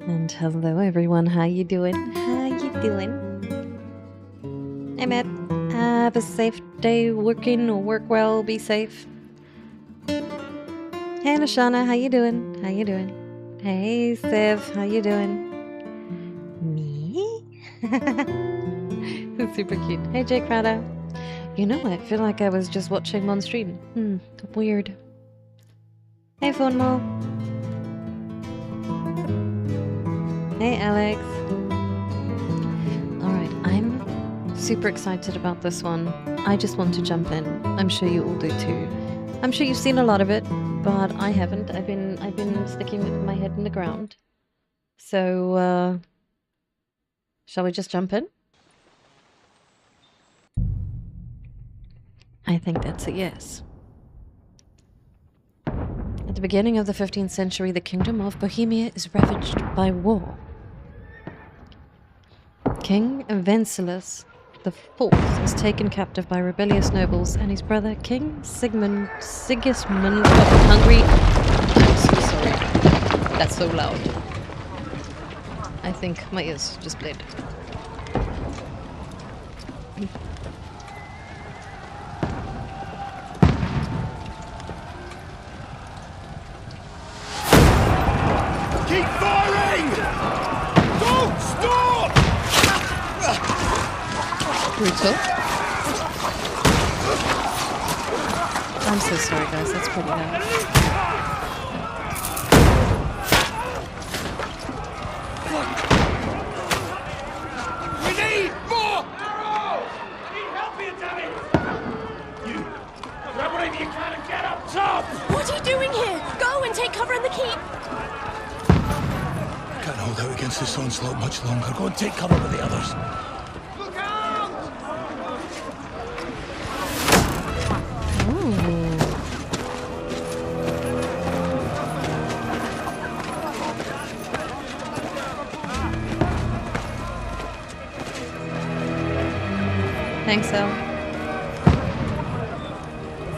And hello everyone, how you doing? How you doing? Hey Matt, have a safe day working or work well, be safe. Hey Lashana, how you doing? How you doing? Hey Siv, how you doing? Me? Super cute. Hey Jake Crowder. You know, I feel like I was just watching Mon stream. Weird. Hey Funmo. Hey Alex. Alright, I'm super excited about this one. I just want to jump in. I'm sure you all do too. I'm sure you've seen a lot of it, but I haven't. I've been sticking with my head in the ground. So shall we just jump in? I think that's a yes. At the beginning of the 15th century, the kingdom of Bohemia is ravaged by war. King Wenceslaus the Fourth is taken captive by rebellious nobles, and his brother, King Sigismund of Hungary. I'm so sorry. That's so loud. I think my ears just bled. Keep firing! Don't stop! Brutal. I'm so sorry, guys. That's pretty loud. We need more arrows! I need help here, damn it! You grab whatever you can and get up top! What are you doing here? Go and take cover in the keep! Can't hold out against this onslaught much longer. Go and take cover with the others. Look out! Ooh. Thanks, Elle.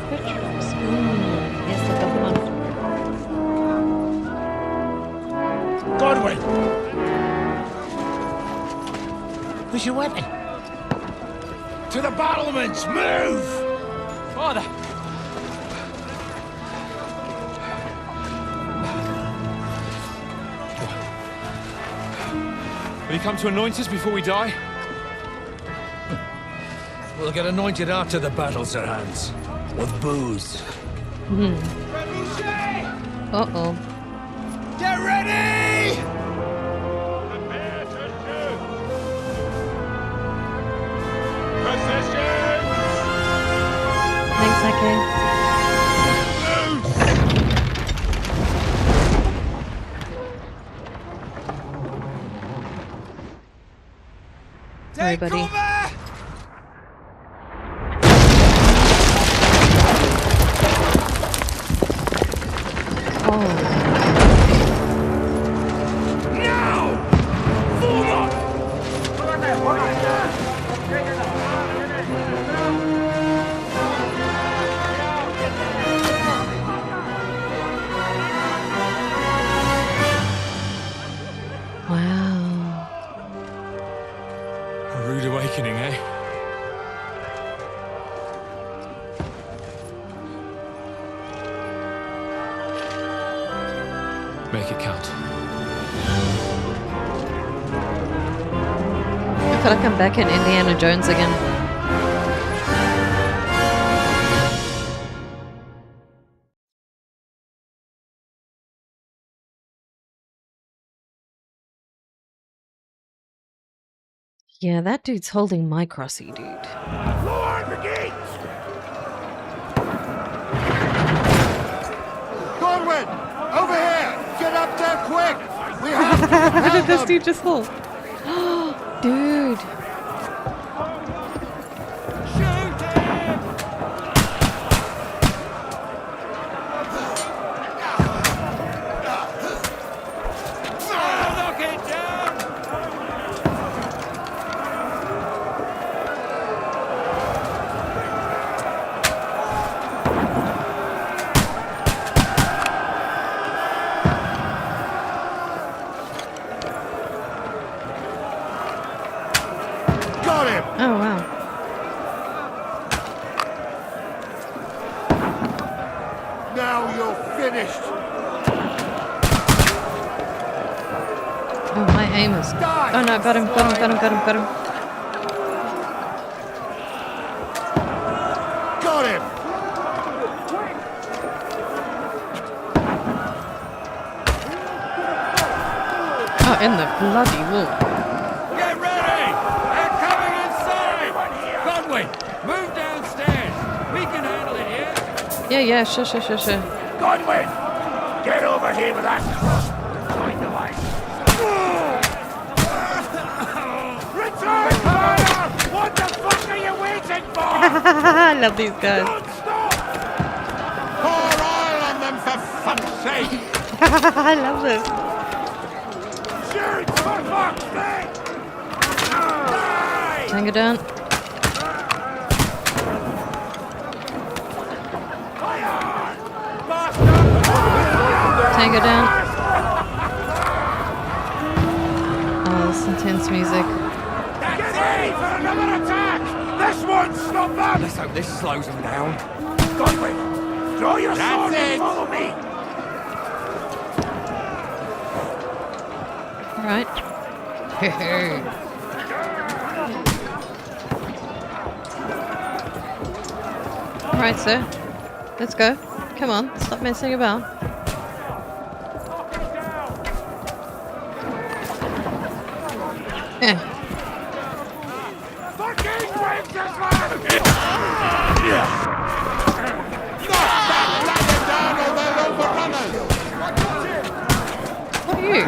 Good troops. Yes, I got one. Godwin! Where's your weapon? To the battlements! Move! Father! Will you come to anoint us before we die? We'll get anointed after the battle, Sir Hans. With booze. Uh-oh. Get ready! Prepare to shoot! Position! Thanks, Ake. Sorry, buddy. Cover! Oh. Now! Form up! Wow. A rude awakening, eh? Make it count. I feel like I'm back in Indiana Jones again. Yeah, that dude's holding my crossy, dude. Lower the gate! Godwin! Over here! Get up there quick! We have to What did this them. dude just hold? Dude. Shoot him! Knock it down! Got him! Oh, wow. Now you're finished! Oh, my aim is... Oh, no, got him. Got him! Oh, in the bloody wall. Get ready! They're coming inside! Godwin, move downstairs! We can handle it here! Yeah, sure. Godwin! Get over here with that cross! Find the way! Return fire! What the fuck are you waiting for? I love these guys. Don't stop! Pour oil on them for fuck's sake! I love this. Shoot for fuck's sake! Die! Tango down. Tango down. Oh, this intense music. That's it! For another attack! This won't stop them! Let's hope this slows them down. Godwin, draw your sword and follow me! Alright. Alright, sir. Let's go. Come on, stop messing about. Yeah. Fucking Rangers, lad! What are you?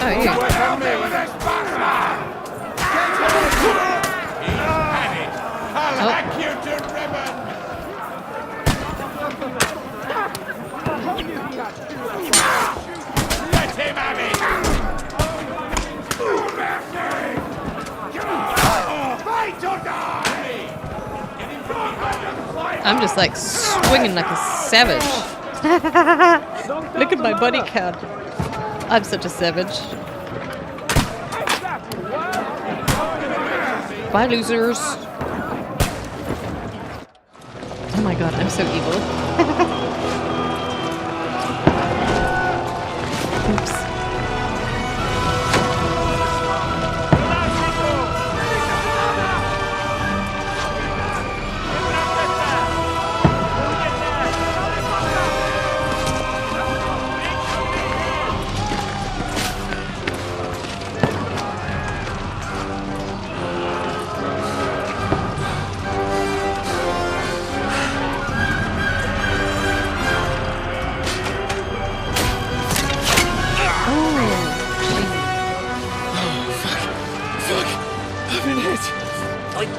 Oh, you. Help me with this bastard! I'll hack you to ribbons! Let him have it! Fight or die! I'm just like swinging like a savage. Look at my body count. I'm such a savage. Bye, losers. Oh my god, I'm so evil. Oops.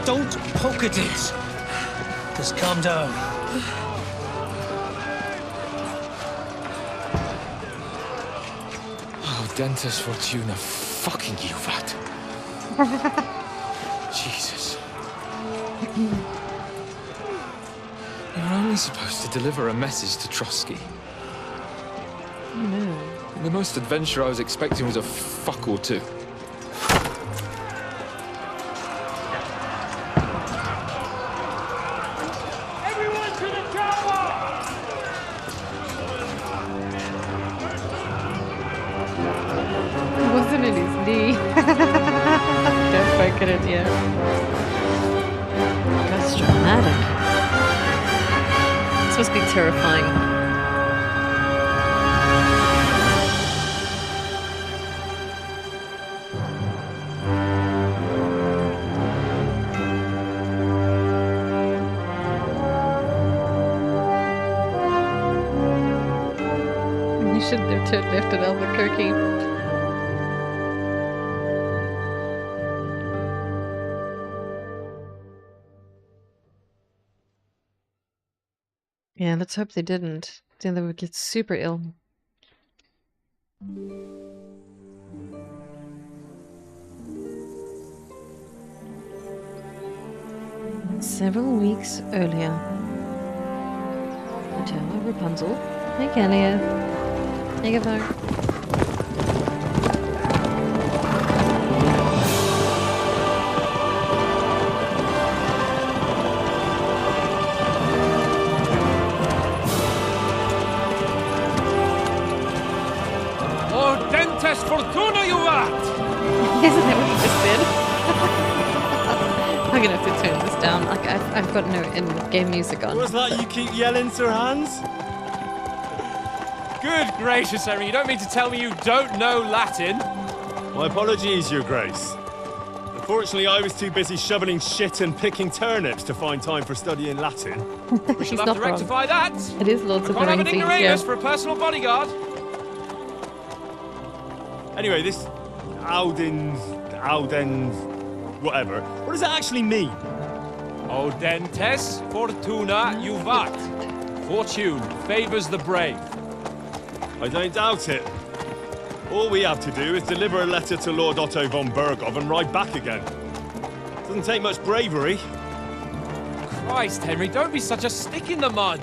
Don't poke at it. Just calm down. Oh, Dentes Fortuna, fucking you, vat. Jesus. You're only supposed to deliver a message to Trosky. No. The most adventure I was expecting was a fuck or two. Everyone to the tower! It wasn't in his knee. Don't poke at it yet. That's dramatic. This must be terrifying. You shouldn't have turned left at Albuquerque. Yeah, let's hope they didn't. Then they would get super ill. Several weeks earlier. Hotel of Rapunzel. Hey, Kelly. Hey, Gavar. Isn't that what you just said? I'm gonna have to turn this down. Like I've got no in-game music on. What's that you keep yelling, Sir Hans? Good gracious, Henry, you don't mean to tell me you don't know Latin? My apologies, Your Grace. Unfortunately, I was too busy shoveling shit and picking turnips to find time for studying Latin. We shall He's have not to wrong. rectify that. It is Lords of the Can't have an Rings, ignoramus yeah. for a personal bodyguard. Anyway, this Audens, whatever. What does that actually mean? Audentes fortuna juvat. Fortune favors the brave. I don't doubt it. All we have to do is deliver a letter to Lord Otto von Bergov and ride back again. Doesn't take much bravery. Christ, Henry, don't be such a stick in the mud.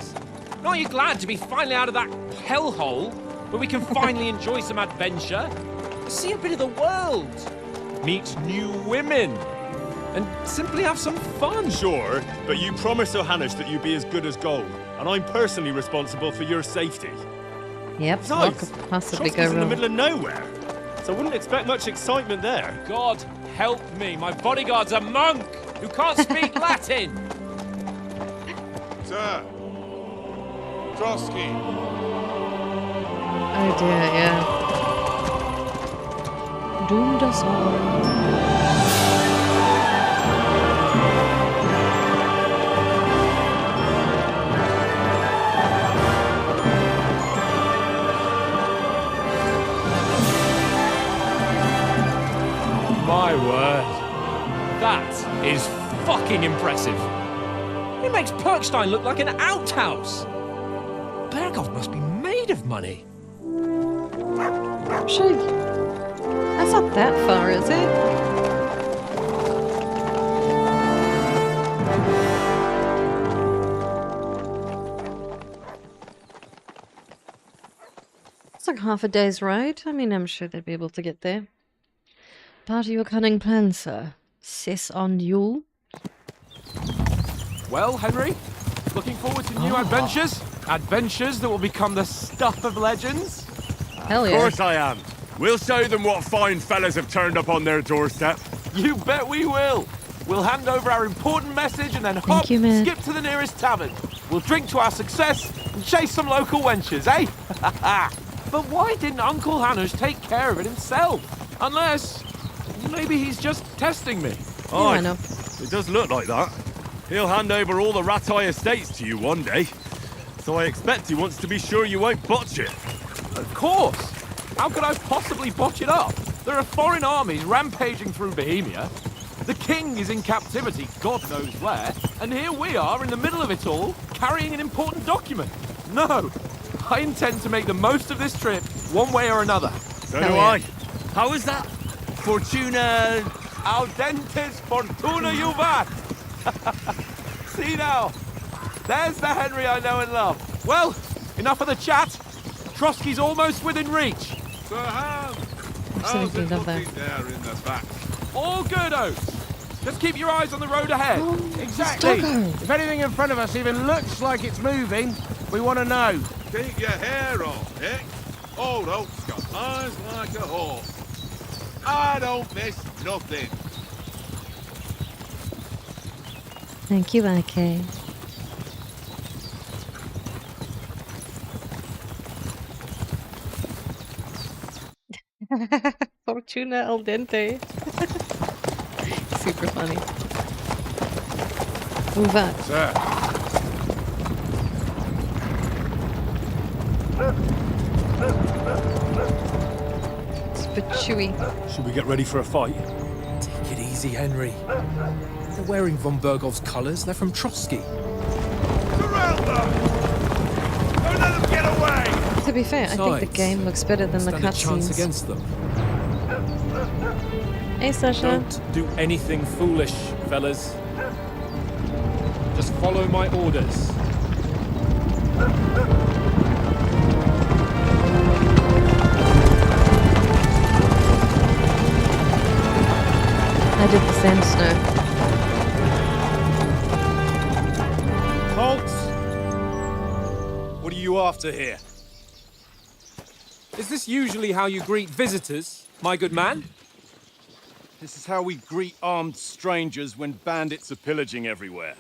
Aren't you glad to be finally out of that hellhole where we can finally enjoy some adventure? See a bit of the world, meet new women, and simply have some fun. Sure, but you promised Johannes that you'd be as good as gold, and I'm personally responsible for your safety. Yep, what Besides, could possibly Trosky's go in the wrong? middle of nowhere, so I wouldn't expect much excitement there. God help me, my bodyguard's a monk who can't speak Latin. Sir! Trosky! Oh dear, yeah. Doomed us all. My word. That is fucking impressive. It makes Perkstein look like an outhouse. Bergov must be made of money. Actually, that's not that far, is it? It's like half a day's ride. I mean, I'm sure they'd be able to get there. Part of your cunning plan, sir. Sis on you. Well, Henry, looking forward to new adventures? Adventures that will become the stuff of legends? Hell Of yeah. course I am. We'll show them what fine fellas have turned up on their doorstep. You bet we will. We'll hand over our important message and then hop, you, man. skip to the nearest tavern. We'll drink to our success and chase some local wenches, eh? But why didn't Uncle Hannes take care of it himself? Unless, maybe he's just testing me. Yeah, I know. It does look like that. He'll hand over all the Ratai estates to you one day. So I expect he wants to be sure you won't botch it. Of course. How could I possibly botch it up? There are foreign armies rampaging through Bohemia. The king is in captivity, God knows where. And here we are in the middle of it all, carrying an important document. No, I intend to make the most of this trip, one way or another. So Hell do yeah. I. How is that? Fortuna... Audentes fortuna juvat. See now, there's the Henry I know and love. Well, enough of the chat. Trosky's almost within reach. Sir Hans! Absolutely love that. there in the back? All good, Oates. Just keep your eyes on the road ahead. Exactly. Doggo. If anything in front of us even looks like it's moving, we want to know. Keep your hair on, Nick. Old Oak's got eyes like a hawk. I don't miss nothing. Thank you, IK. Fortuna al dente. Super funny. Move on. Sir. It's a bit chewy. Should we get ready for a fight? Take it easy, Henry. They're wearing von Bergov's colours. They're from Trosky. Surround them! Don't let them get away! To be fair, I think the Besides, game looks better than the Stand a chance cutscenes. against them. Hey, Sasha. Don't do anything foolish, fellas. Just follow my orders. I did the sand snow. Halt! What are you after here? Is this usually how you greet visitors, my good man? This is how we greet armed strangers when bandits are pillaging everywhere.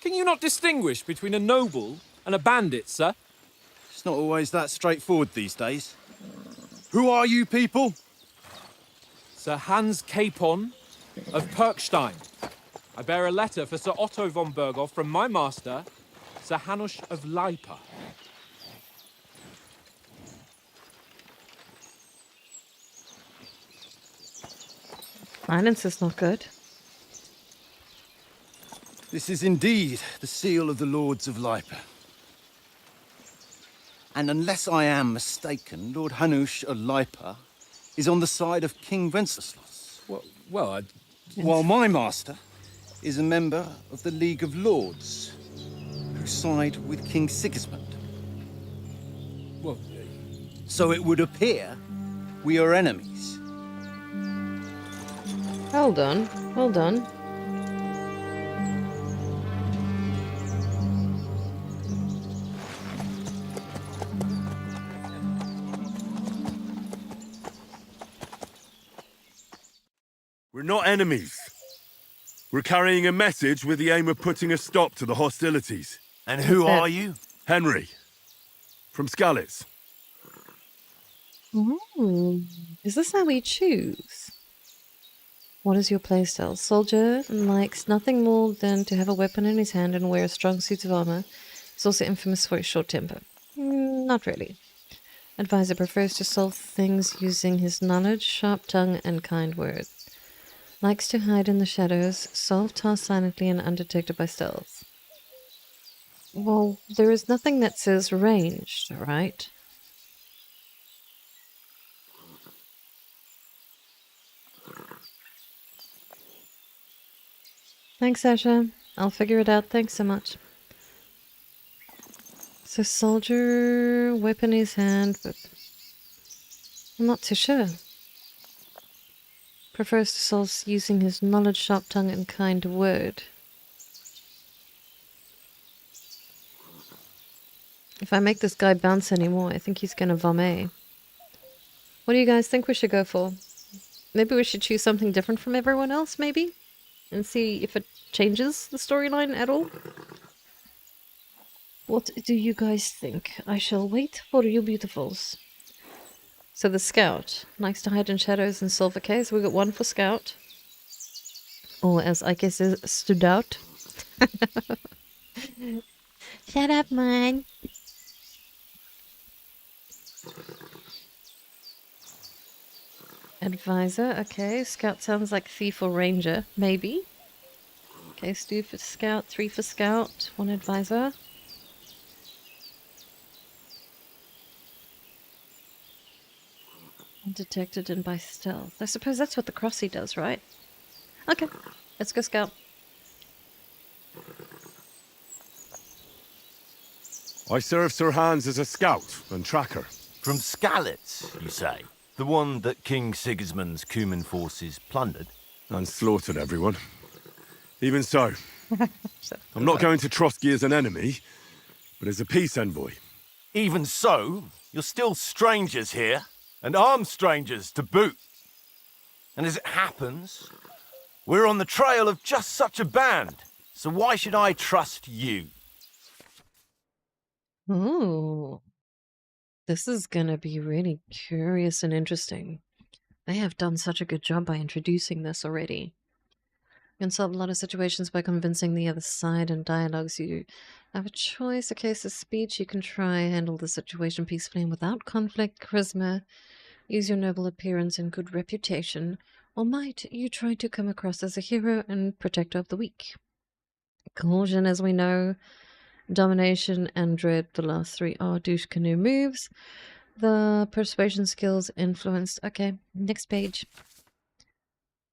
Can you not distinguish between a noble and a bandit, sir? It's not always that straightforward these days. Who are you people? Sir Hans Capon of Perkstein. I bear a letter for Sir Otto von Berghoff from my master, Sir Hanush of Leipa. Silence is not good. This is indeed the seal of the Lords of Leipa. And unless I am mistaken, Lord Hanush of Leipa is on the side of King Wenceslas. While my master is a member of the League of Lords, who side with King Sigismund. Well, So it would appear we are enemies. Hold on, hold on. We're not enemies. We're carrying a message with the aim of putting a stop to the hostilities. And who are you? Henry, from Skalitz. Ooh, is this how we choose? What is your playstyle? Soldier likes nothing more than to have a weapon in his hand and wear a strong suit of armor. He's also infamous for his short temper. Not really. Advisor prefers to solve things using his knowledge, sharp tongue, and kind words. Likes to hide in the shadows, solve tasks silently and undetected by stealth. Well, there is nothing that says ranged, right? Thanks, Sasha. I'll figure it out. Thanks so much. So, soldier, weapon in his hand, but I'm not too sure. Prefers to solve using his knowledge, sharp tongue, and kind word. If I make this guy bounce anymore, I think he's gonna vomit. What do you guys think we should go for? Maybe we should choose something different from everyone else, maybe? And see if it changes the storyline at all? What do you guys think? I shall wait for you beautifuls. So the scout likes to hide in shadows and solve a case. We got one for scout. Or as I guess is stood out. Shut up, man. Advisor, okay. Scout sounds like thief or ranger, maybe. Okay, 2 for scout, 3 for scout, 1 advisor. Undetected and by stealth. I suppose that's what the crossy does, right? Okay, let's go scout. I serve Sir Hans as a scout and tracker. From Skalitz, you say? The one that King Sigismund's Cuman forces plundered? And slaughtered everyone. Even so, I'm not going to Trosky as an enemy, but as a peace envoy. Even so, you're still strangers here, and armed strangers to boot. And as it happens, we're on the trail of just such a band, so why should I trust you? Ooh. This is gonna be really curious and interesting. They have done such a good job by introducing this already. You can solve a lot of situations by convincing the other side, and dialogues you have a choice. A case of speech, you can try handle the situation peacefully and without conflict, charisma, use your noble appearance and good reputation, or might you try to come across as a hero and protector of the weak. Caution, as we know, domination and dread, the last 3 are douche canoe moves. The persuasion skills influenced. Okay, next page.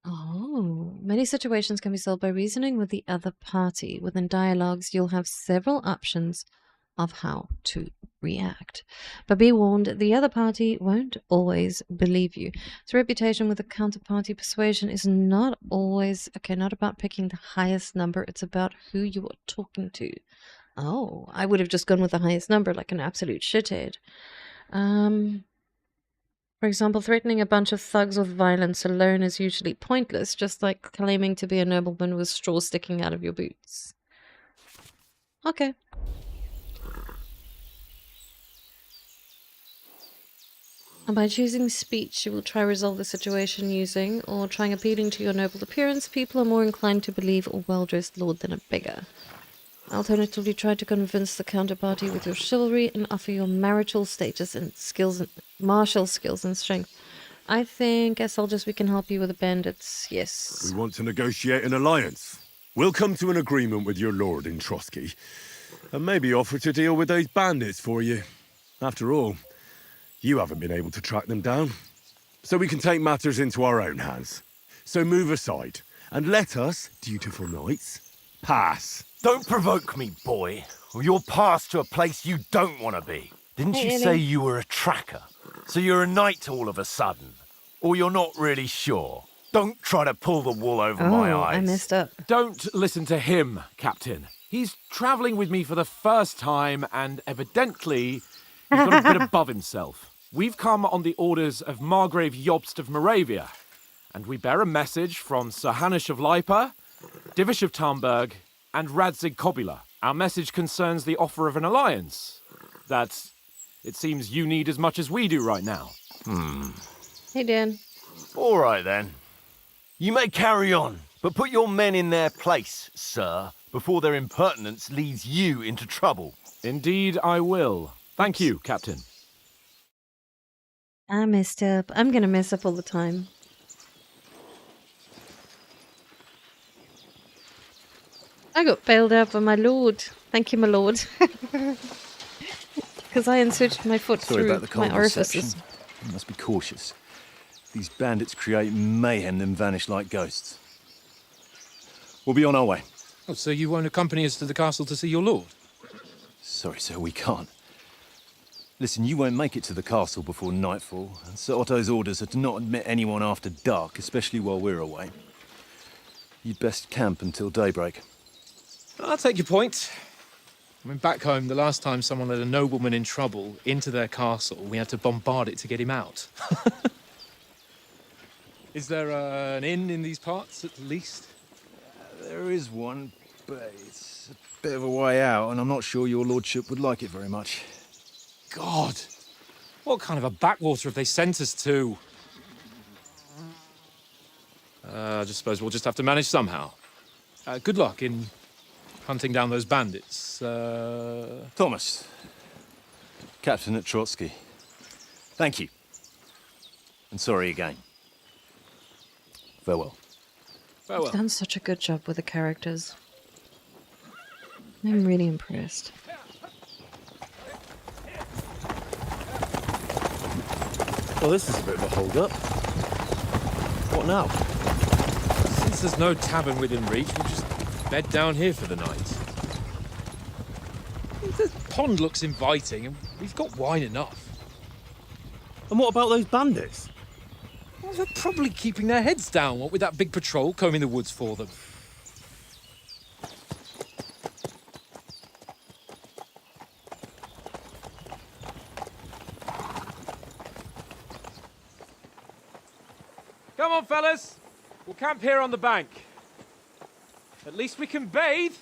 Oh, many situations can be solved by reasoning with the other party. Within dialogues, you'll have several options of how to react. But be warned, the other party won't always believe you. So reputation with a counterparty persuasion is not always, not about picking the highest number. It's about who you are talking to. Oh, I would have just gone with the highest number like an absolute shithead. For example, threatening a bunch of thugs with violence alone is usually pointless, just like claiming to be a nobleman with straw sticking out of your boots. Okay. And by choosing speech, you will try resolve the situation using, or trying appealing to your noble appearance, people are more inclined to believe a well-dressed lord than a beggar. Alternatively, try to convince the counterparty with your chivalry and offer your marital status and skills, and martial skills and strength. I think as soldiers we can help you with the bandits, yes. We want to negotiate an alliance. We'll come to an agreement with your lord in Trosky, and maybe offer to deal with those bandits for you. After all, you haven't been able to track them down. So we can take matters into our own hands. So move aside, and let us, dutiful knights, pass. Don't provoke me, boy, or you'll pass to a place you don't want to be. Didn't you say you were a tracker? So you're a knight all of a sudden? Or you're not really sure? Don't try to pull the wool over my eyes. I messed up. Don't listen to him, Captain. He's travelling with me for the first time, and evidently he's got a bit above himself. We've come on the orders of Margrave Jobst of Moravia, and we bear a message from Sir Hanush of Lipa, Divish of Tarnberg, and Radzig Kobula. Our message concerns the offer of an alliance that it seems you need as much as we do right now. Hey, Dan. All right, then. You may carry on, but put your men in their place, sir, before their impertinence leads you into trouble. Indeed, I will. Thank you, Captain. I messed up. I'm gonna mess up all the time. I got bailed out by my lord. Thank you, my lord. Because I inserted my foot Sorry through about the my cold orifices. reception. You must be cautious. These bandits create mayhem then vanish like ghosts. We'll be on our way. Oh, so you won't accompany us to the castle to see your lord? Sorry, sir, we can't. Listen, you won't make it to the castle before nightfall, and Sir Otto's orders are to not admit anyone after dark, especially while we're away. You'd best camp until daybreak. I'll take your point. I mean, back home, the last time someone let a nobleman in trouble into their castle, we had to bombard it to get him out. Is there an inn in these parts, at least? There is one, but it's a bit of a way out, and I'm not sure your lordship would like it very much. God! What kind of a backwater have they sent us to? I just suppose we'll just have to manage somehow. Good luck in hunting down those bandits. Thomas, Captain at Trosky. Thank you. And sorry again. Farewell. Farewell. You've done such a good job with the characters. I'm really impressed. Well, this is a bit of a hold-up. What now? Since there's no tavern within reach, we'll just bed down here for the night. The pond looks inviting, and we've got wine enough. And what about those bandits? Well, they're probably keeping their heads down, what with that big patrol combing the woods for them. Come on, fellas. We'll camp here on the bank. At least we can bathe.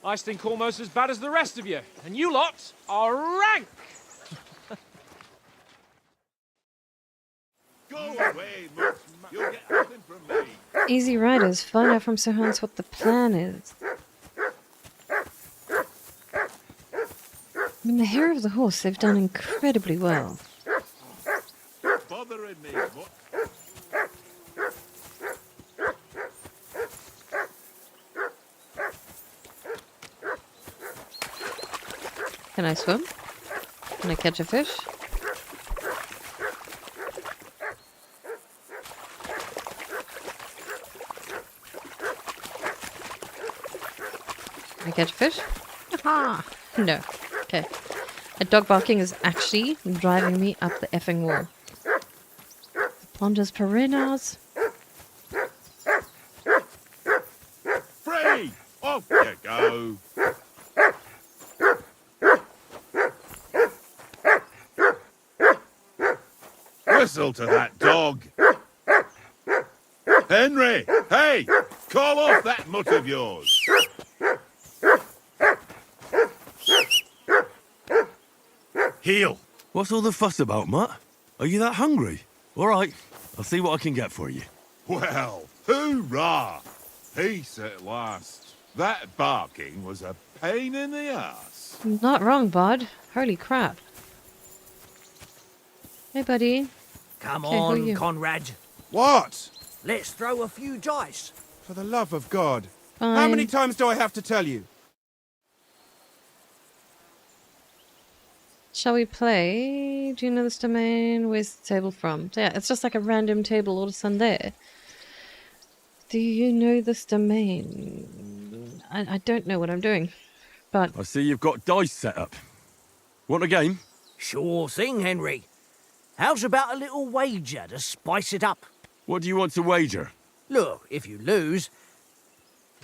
I stink almost as bad as the rest of you, and you lot are rank. Go away, Mutt. You'll get nothing from me. Easy Riders, find out from Sir Hans what the plan is. I mean, the hair of the horse, they've done incredibly well. Bothering me, Mutt. Can I swim? Can I catch a fish? Can I catch a fish? Aha! No. Okay. A dog barking is actually driving me up the effing wall. Ponder's perennas. Free! Off you go. whistle to that dog. Henry, hey, call off that mutt of yours. Heel! What's all the fuss about, Mutt? Are you that hungry? All right, I'll see what I can get for you. Well, hoorah! Peace at last. That barking was a pain in the ass. Not wrong, bud. Holy crap. Hey, buddy. Come Okay, who are on, you? Conrad. What? Let's throw a few dice. For the love of God. Fine. How many times do I have to tell you? Shall we play? Do you know this domain? Where's the table from? Yeah, it's just like a random table all of a sudden there. Do you know this domain? I don't know what I'm doing, but... I see you've got dice set up. Want a game? Sure thing, Henry. How's about a little wager to spice it up? What do you want to wager? Look, if you lose,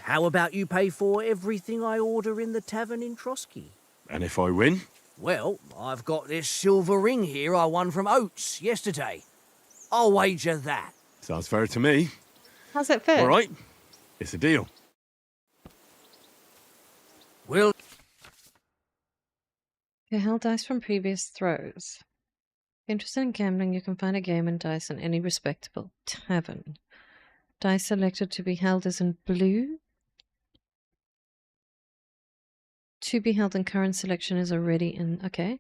how about you pay for everything I order in the tavern in Trosky? And if I win? Well, I've got this silver ring here I won from Oates yesterday. I'll wager that. Sounds fair to me. How's it fit? All right, it's a deal. Well, You held dice from previous throws. If you're interested in gambling, you can find a game and dice in any respectable tavern. Dice selected to be held is in blue. To be held in current selection is already in... Okay.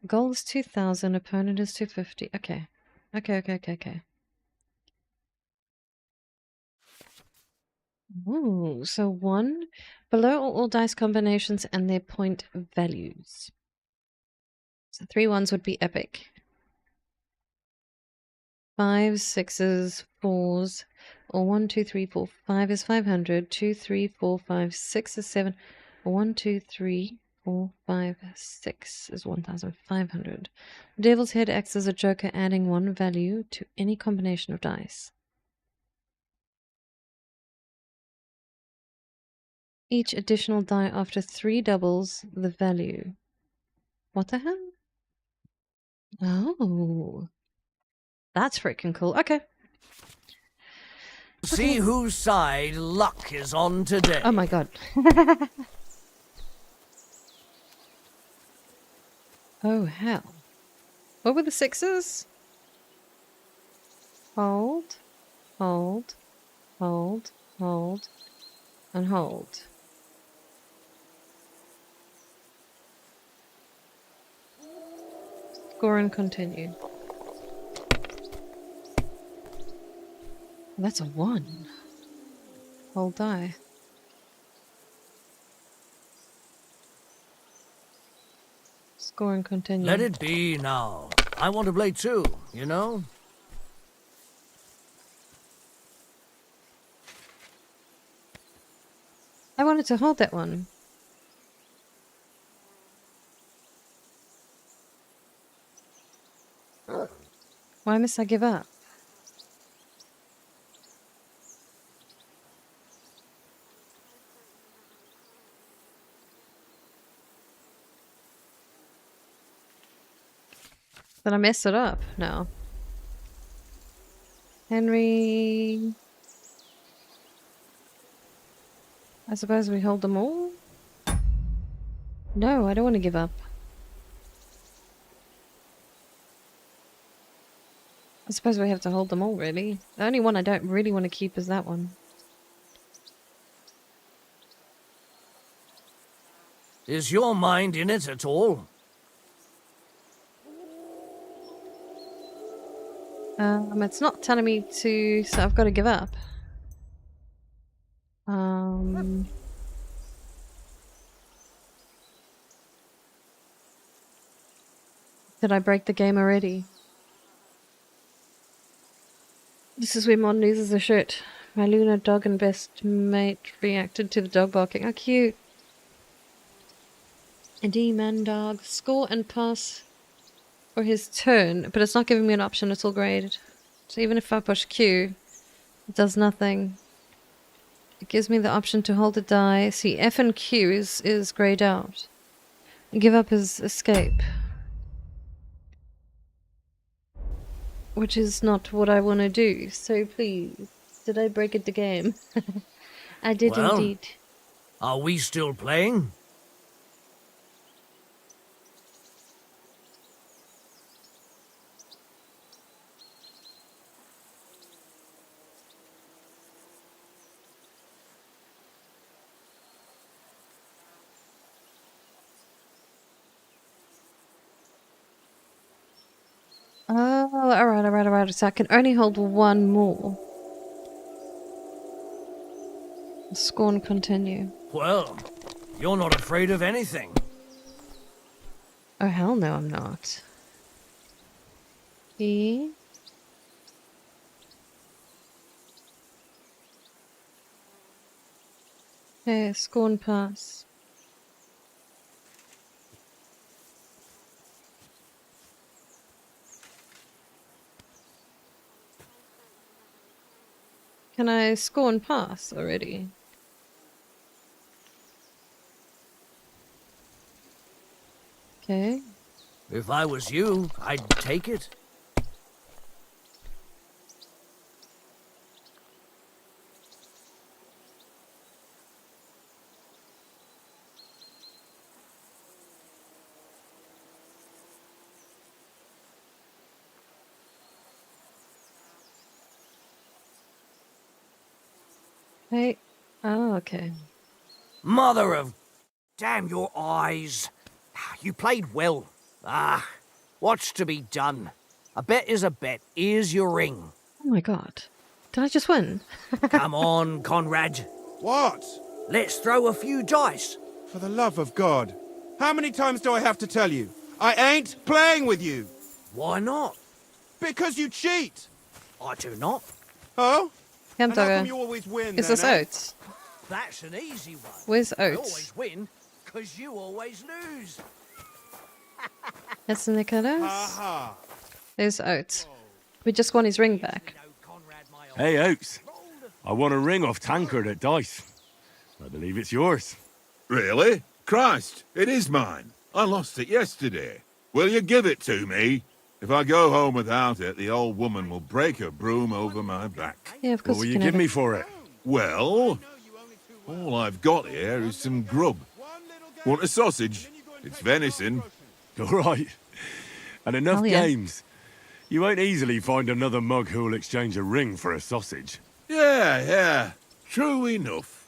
Goal is 2,000, opponent is 250. Okay. Okay. Ooh, so 1. Below are all dice combinations and their point values. So 3 1s would be epic. 5s, 6s, 4s, or 1, 2, 3, 4, 5 is 500, 2, 3, 4, 5, 6 is 7, or 1, 2, 3, 4, 5, 6 is 1,500. Devil's Head acts as a joker, adding 1 value to any combination of dice. Each additional die after 3 doubles the value. What the hell? Oh. That's freaking cool. Okay. see whose side luck is on today. Oh my god. Oh hell. What were the 6s? Hold, hold, hold, hold, and hold. Score and continue. That's a 1. Hold die. Score and continue. Let it be now. I want to play too, you know? I wanted to hold that one. Why must I give up? Did I mess it up? No. Henry... I suppose we hold them all? No, I don't want to give up. I suppose we have to hold them all, really. The only one I don't really want to keep is that one. Is your mind in it at all? It's not telling me to, so I've got to give up. Did I break the game already? This is where Mon loses a shit. My Luna dog and best mate reacted to the dog barking. Oh, cute. A D-man dog. Score and pass for his turn, but it's not giving me an option. It's all graded. So even if I push Q, it does nothing. It gives me the option to hold a die. See, F and Q is grayed out. Give up is escape. which is not what I want to do. So please, did I break it the game? I did Well, indeed. Are we still playing? Oh, alright. So I can only hold one more. Scorn continue. Well, you're not afraid of anything. Oh, hell no, I'm not. E. Okay, scorn pass. Can I scorn pass already? Okay. If I was you, I'd take it. Hey. Oh, okay. Mother of... Damn your eyes. You played well. What's to be done? A bet is a bet. Here's your ring. Oh my god. Did I just win? Come on, Conrad. What? Let's throw a few dice. For the love of God. How many times do I have to tell you? I ain't playing with you. Why not? Because you cheat. I do not. Oh? Come, And how come Doggo. you always win, Is then, this eh? Oats? That's an easy one. Where's I Oats? always win, because you always lose. That's Nicholas. Ha There's Oats. We just want his ring back. Hey, Oaks. I won a ring off Tankard at Dice. I believe it's yours. Really? Christ, it is mine. I lost it yesterday. Will you give it to me? If I go home without it, the old woman will break her broom over my back. Yeah, of course What will you you can give have me it. for it? Well, all I've got here is some grub. Want a sausage? It's venison. All right. And enough Hell yeah. games. You won't easily find another mug who'll exchange a ring for a sausage. Yeah. True enough.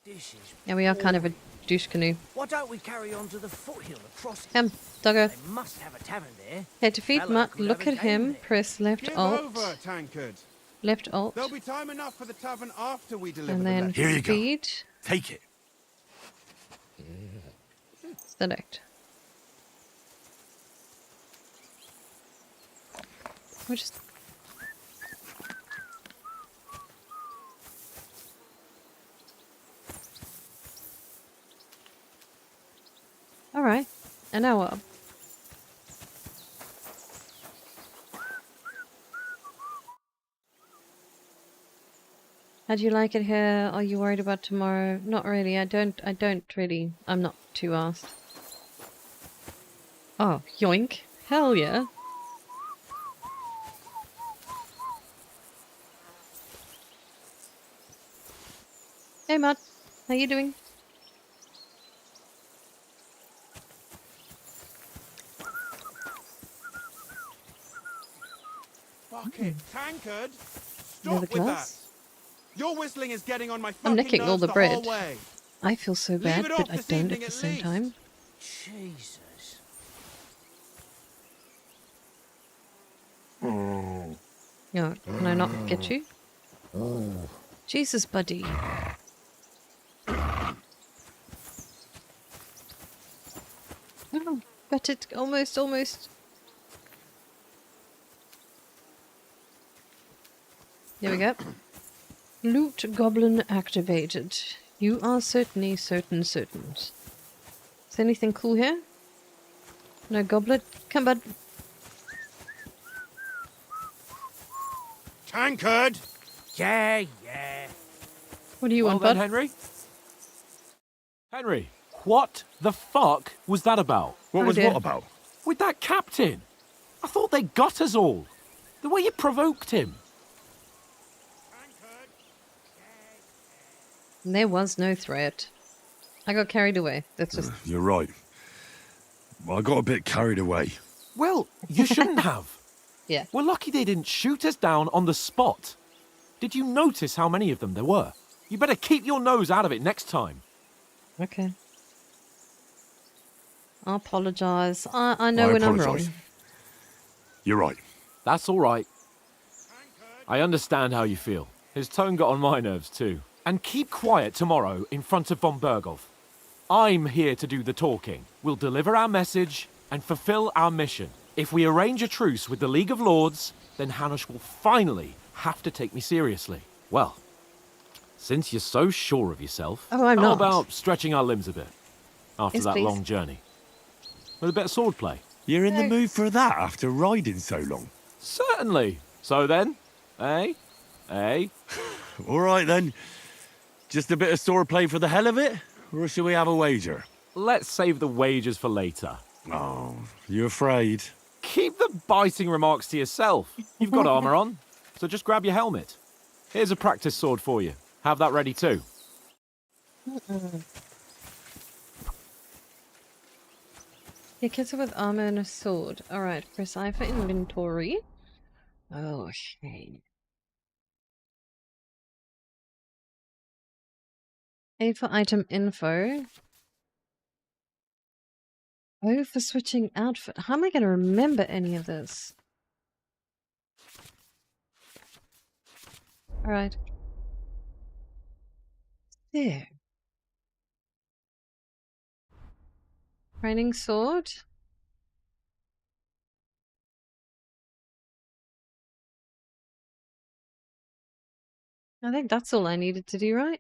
This is... Yeah, we are kind of a douche canoe. Why don't we carry on to the foothill of Trosky? Come, Doggo. They must have a tavern there. Hey, to feed Fellow Mutt, could look have a at game him, there. press left Give alt. over, Tankard. Left alt. There'll be time enough for the tavern after we deliver And the then letter. Here you go. feed. Take it. Select. We're just... Alright. And now what? How do you like it here? Are you worried about tomorrow? Not really. I don't really. I'm not too asked. Oh, yoink. Hell yeah. Hey, Matt. How you doing? Fucking Tankard! Another Stop with that! glass? Your whistling is getting on my I'm fucking nicking all nerves the the bread. whole way. I feel so Leave bad, it off but I this don't at evening the at same least. time. Jesus. No, can I not get you? Jesus, buddy. Oh, got it. Almost. Here we go. Loot goblin activated. You are certainly certain. Is there anything cool here? No goblet? Come, bud. Tankard! Yeah. What do you Well want, then, bud? Henry? Henry, what the fuck was that about? What Oh was dear. what about? With that captain? I thought they got us all. The way you provoked him. There was no threat. I got carried away. That's just... You're right. I got a bit carried away. Well, you shouldn't have. Yeah. We're lucky they didn't shoot us down on the spot. Did you notice how many of them there were? You better keep your nose out of it next time. Okay. I apologise. I know when I'm wrong. You're right. That's all right. I understand how you feel. His tone got on my nerves too. And keep quiet tomorrow in front of von Berghoff. I'm here to do the talking. We'll deliver our message and fulfill our mission. If we arrange a truce with the League of Lords, then Hanush will finally have to take me seriously. Well, since you're so sure of yourself, I'm how not. about stretching our limbs a bit after Yes, that please. long journey? With a bit of swordplay. You're in the No. mood for that after riding so long? Certainly. So then, eh? Eh? All right then. Just a bit of swordplay for the hell of it? Or shall we have a wager? Let's save the wagers for later. Oh, you afraid? Keep the biting remarks to yourself. You've got armor on, so just grab your helmet. Here's a practice sword for you. Have that ready too. Yeah, kits with armor and a sword. Alright, press I for inventory. Oh, shame. A for item info. O for switching outfit. How am I going to remember any of this? Alright. There. Training sword. I think that's all I needed to do, right?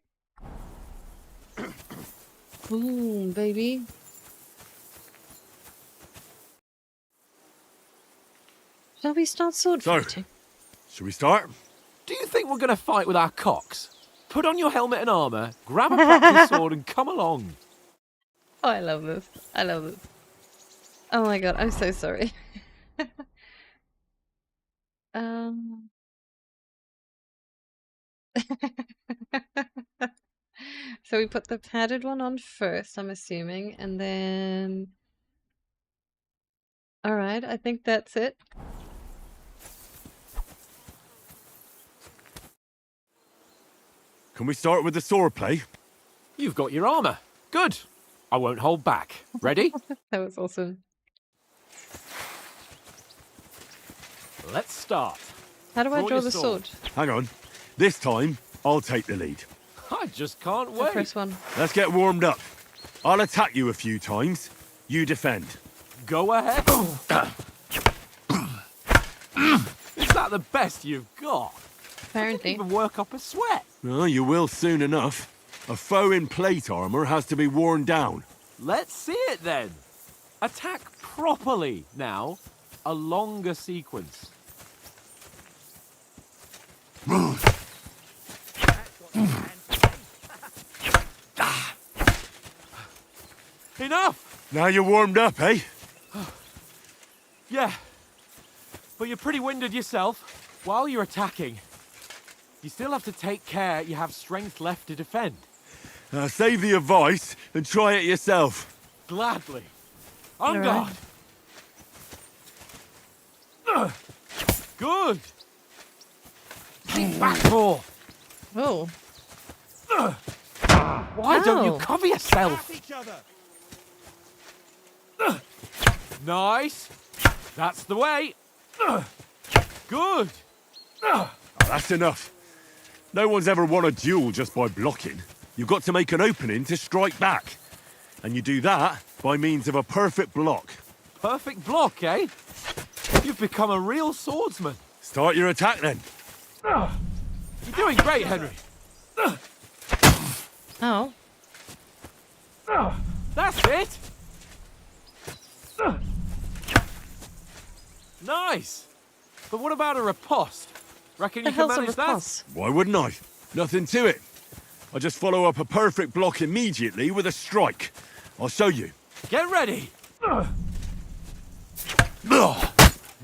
Boom, baby. Shall we start sword fighting? Should we start? Do you think we're going to fight with our cocks? Put on your helmet and armor, grab a practice sword and come along. Oh, I love this. I love this. Oh my god, I'm so sorry. um... So we put the padded one on first, I'm assuming, and then... Alright, I think that's it. Can we start with the swordplay? You've got your armor. Good. I won't hold back. Ready? That was awesome. Let's start. How do I Draw draw your the sword? Hang on. This time, I'll take the lead. I just can't I wait. press one. Let's get warmed up. I'll attack you a few times. You defend. Go ahead. Is that the best you've got? Apparently. Even work up a sweat. Oh, you will soon enough. A foe in plate armor has to be worn down. Let's see it then. Attack properly now. A longer sequence. Enough! Now you're warmed up, eh? Yeah. But you're pretty winded yourself. While you're attacking, you still have to take care you have strength left to defend. Save the advice and try it yourself. Gladly. On All guard. Good. Keep back more. Oh. Why don't you Ow. cover yourself? Each other. Nice. That's the way. Good. Oh, that's enough. No one's ever won a duel just by blocking. You've got to make an opening to strike back. And you do that by means of a perfect block. Perfect block, eh? You've become a real swordsman. Start your attack then. You're doing great, Henry. Oh. That's it. Nice. But what about a riposte? Reckon The you can hell's a manage that? riposte? Why wouldn't I? Nothing to it. I just follow up a perfect block immediately with a strike. I'll show you. Get ready.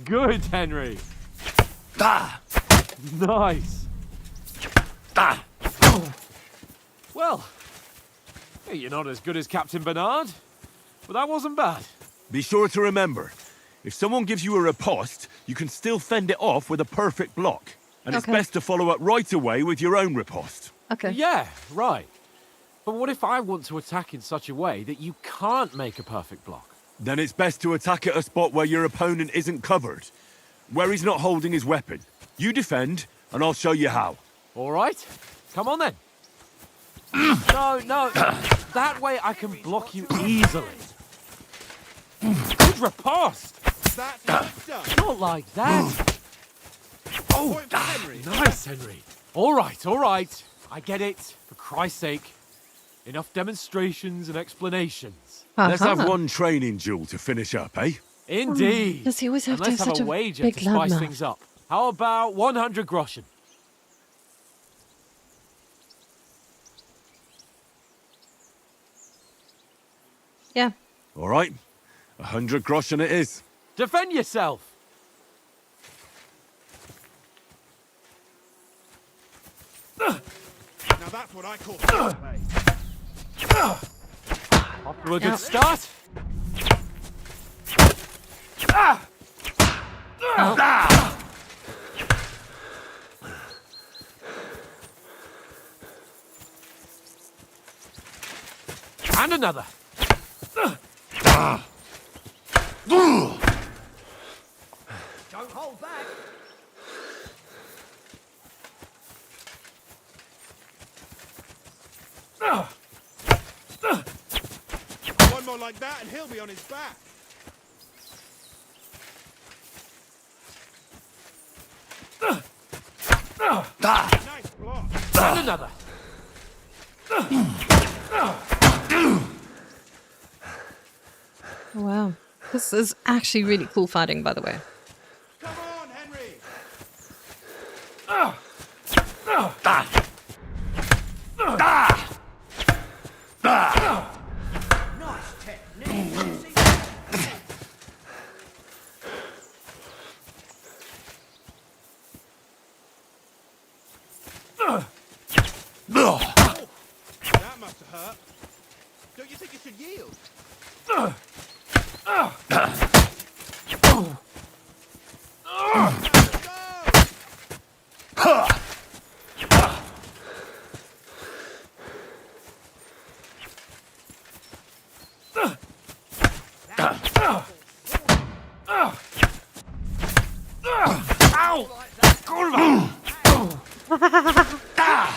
Good, Henry. Nice. Well, you're not as good as Captain Bernard, but that wasn't bad. Be sure to remember, if someone gives you a riposte, you can still fend it off with a perfect block. And it's Okay. best to follow up right away with your own riposte. Okay. Yeah, right. But what if I want to attack in such a way that you can't make a perfect block? Then it's best to attack at a spot where your opponent isn't covered, where he's not holding his weapon. You defend, and I'll show you how. All right, come on then. No, that way I can block you easily. Good riposte. That's good stuff. Not like that. Oh, Henry. Nice, Henry. All right. I get it. For Christ's sake. Enough demonstrations and explanations. Let's have one training duel to finish up, eh? Indeed. Does he always have And to let's have have such a a wager big to spice loudmouth? things up. How about 100 groschen? Yeah. All right. 100 groschen it is. Defend yourself. Now that's what I call fair play. Off to a good Yep. start. And another. Don't hold back. One more like that and he'll be on his back. Nice block. And another. Wow. This is actually really cool fighting, by the way. Come on, Henry. Nice technique. That must have hurt. Don't you think you should yield?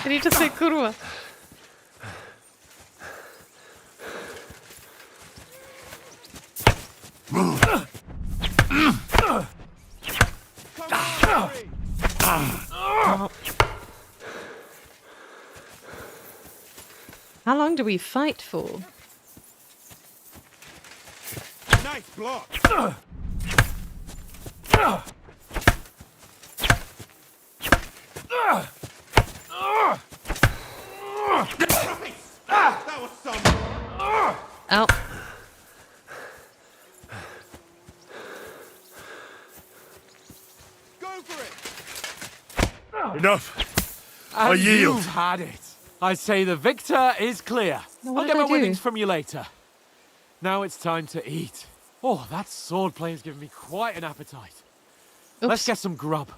Did he just say kurwa? How long do we fight for? Nice block. That was some. Ow. Go for it. Enough. And yield. You've had it. I say the victor is clear. Now, what I'll did get I my do? winnings from you later. Now it's time to eat. Oh, that swordplay has given me quite an appetite. Let's Oops. get some grub.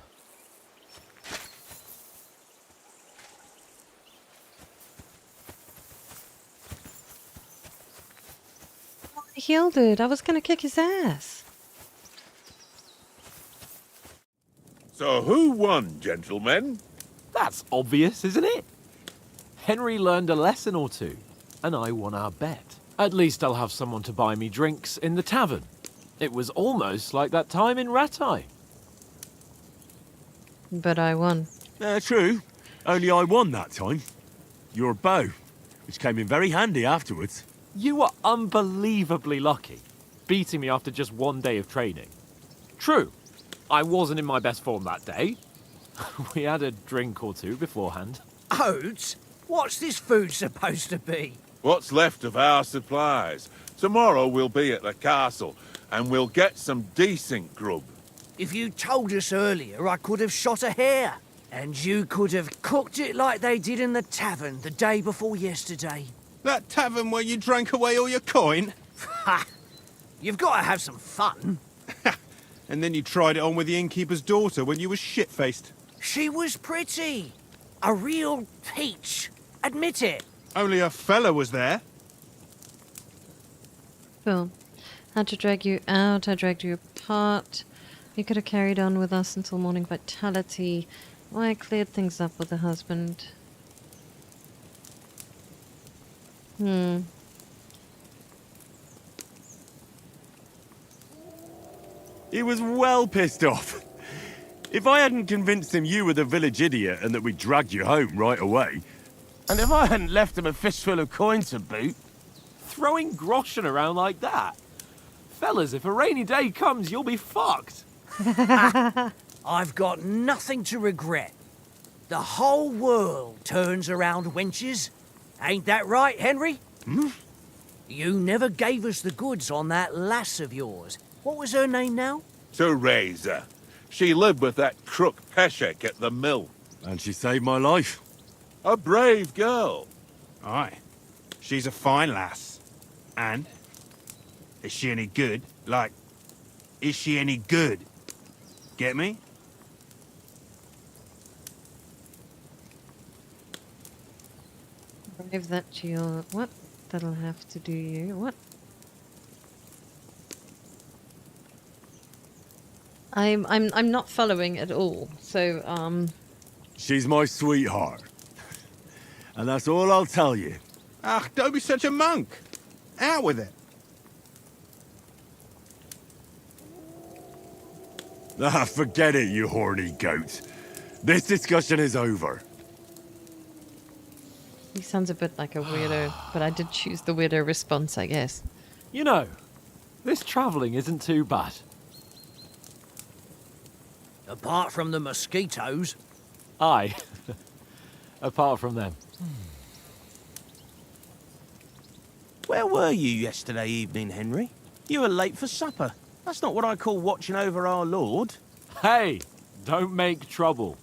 I healed it. I was gonna kick his ass. So who won, gentlemen? That's obvious, isn't it? Henry learned a lesson or two, and I won our bet. At least I'll have someone to buy me drinks in the tavern. It was almost like that time in Rattay. But I won. True. Only I won that time. Your bow, which came in very handy afterwards. You were unbelievably lucky, beating me after just one day of training. True, I wasn't in my best form that day. We had a drink or two beforehand. Oats? What's this food supposed to be? What's left of our supplies. Tomorrow we'll be at the castle, and we'll get some decent grub. If you told us earlier, I could have shot a hare. And you could have cooked it like they did in the tavern the day before yesterday. That tavern where you drank away all your coin? Ha! You've got to have some fun. And then you tried it on with the innkeeper's daughter when you were shit-faced. She was pretty. A real peach. Admit it. Only a fella was there. Phil, had to drag you out, I dragged you apart. You could have carried on with us until morning vitality. Why I cleared things up with the husband. He was well pissed off. If I hadn't convinced him you were the village idiot and that we dragged you home right away... And if I hadn't left him a fistful of coin to boot... Throwing groschen around like that? Fellas, if a rainy day comes, you'll be fucked. I've got nothing to regret. The whole world turns around wenches. Ain't that right, Henry? You never gave us the goods on that lass of yours. What was her name now? Teresa. She lived with that crook Peshek at the mill. And she saved my life. A brave girl. Aye. She's a fine lass. And? Is she any good? Like, is she any good? Get me? Brave that you'll... What? That'll have to do you. What? I'm not following at all. So, She's my sweetheart. And that's all I'll tell you. Ach, don't be such a monk. Out with it. Ah, forget it, you horny goat. This discussion is over. he sounds a bit like a weirdo, but I did choose the weirdo response, I guess. You know, this travelling isn't too bad. Apart from the mosquitoes. Aye. Apart from them. Where were you yesterday evening, Henry? You were late for supper. That's not what I call watching over our Lord. Hey, don't make trouble.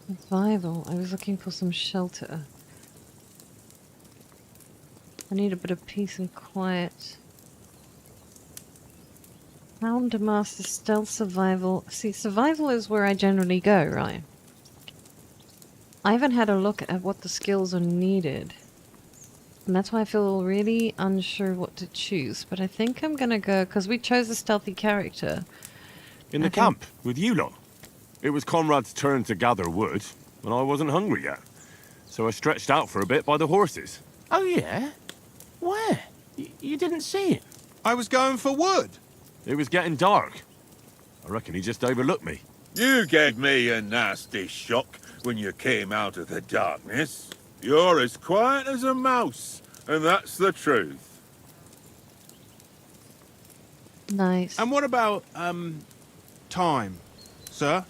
Survival. I was looking for some shelter. I need a bit of peace and quiet. Found master stealth survival. See, survival is where I generally go, right? I haven't had a look at what the skills are needed. And that's why I feel really unsure what to choose. But I think I'm gonna go, because we chose a stealthy character. In the camp, with you lot. It was Conrad's turn to gather wood, and I wasn't hungry yet. So I stretched out for a bit by the horses. Oh, yeah? Where? You didn't see him? I was going for wood. It was getting dark. I reckon he just overlooked me. You gave me a nasty shock when you came out of the darkness. You're as quiet as a mouse, and that's the truth. Nice. And what about, time, sir?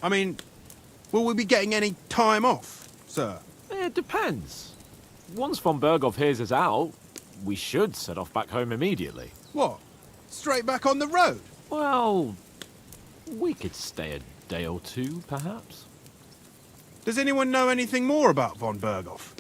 I mean, will we be getting any time off, sir? It depends. Once von Berghoff hears us out, we should set off back home immediately. What? Straight back on the road? Well, we could stay a day or two, perhaps. Does anyone know anything more about von Berghoff?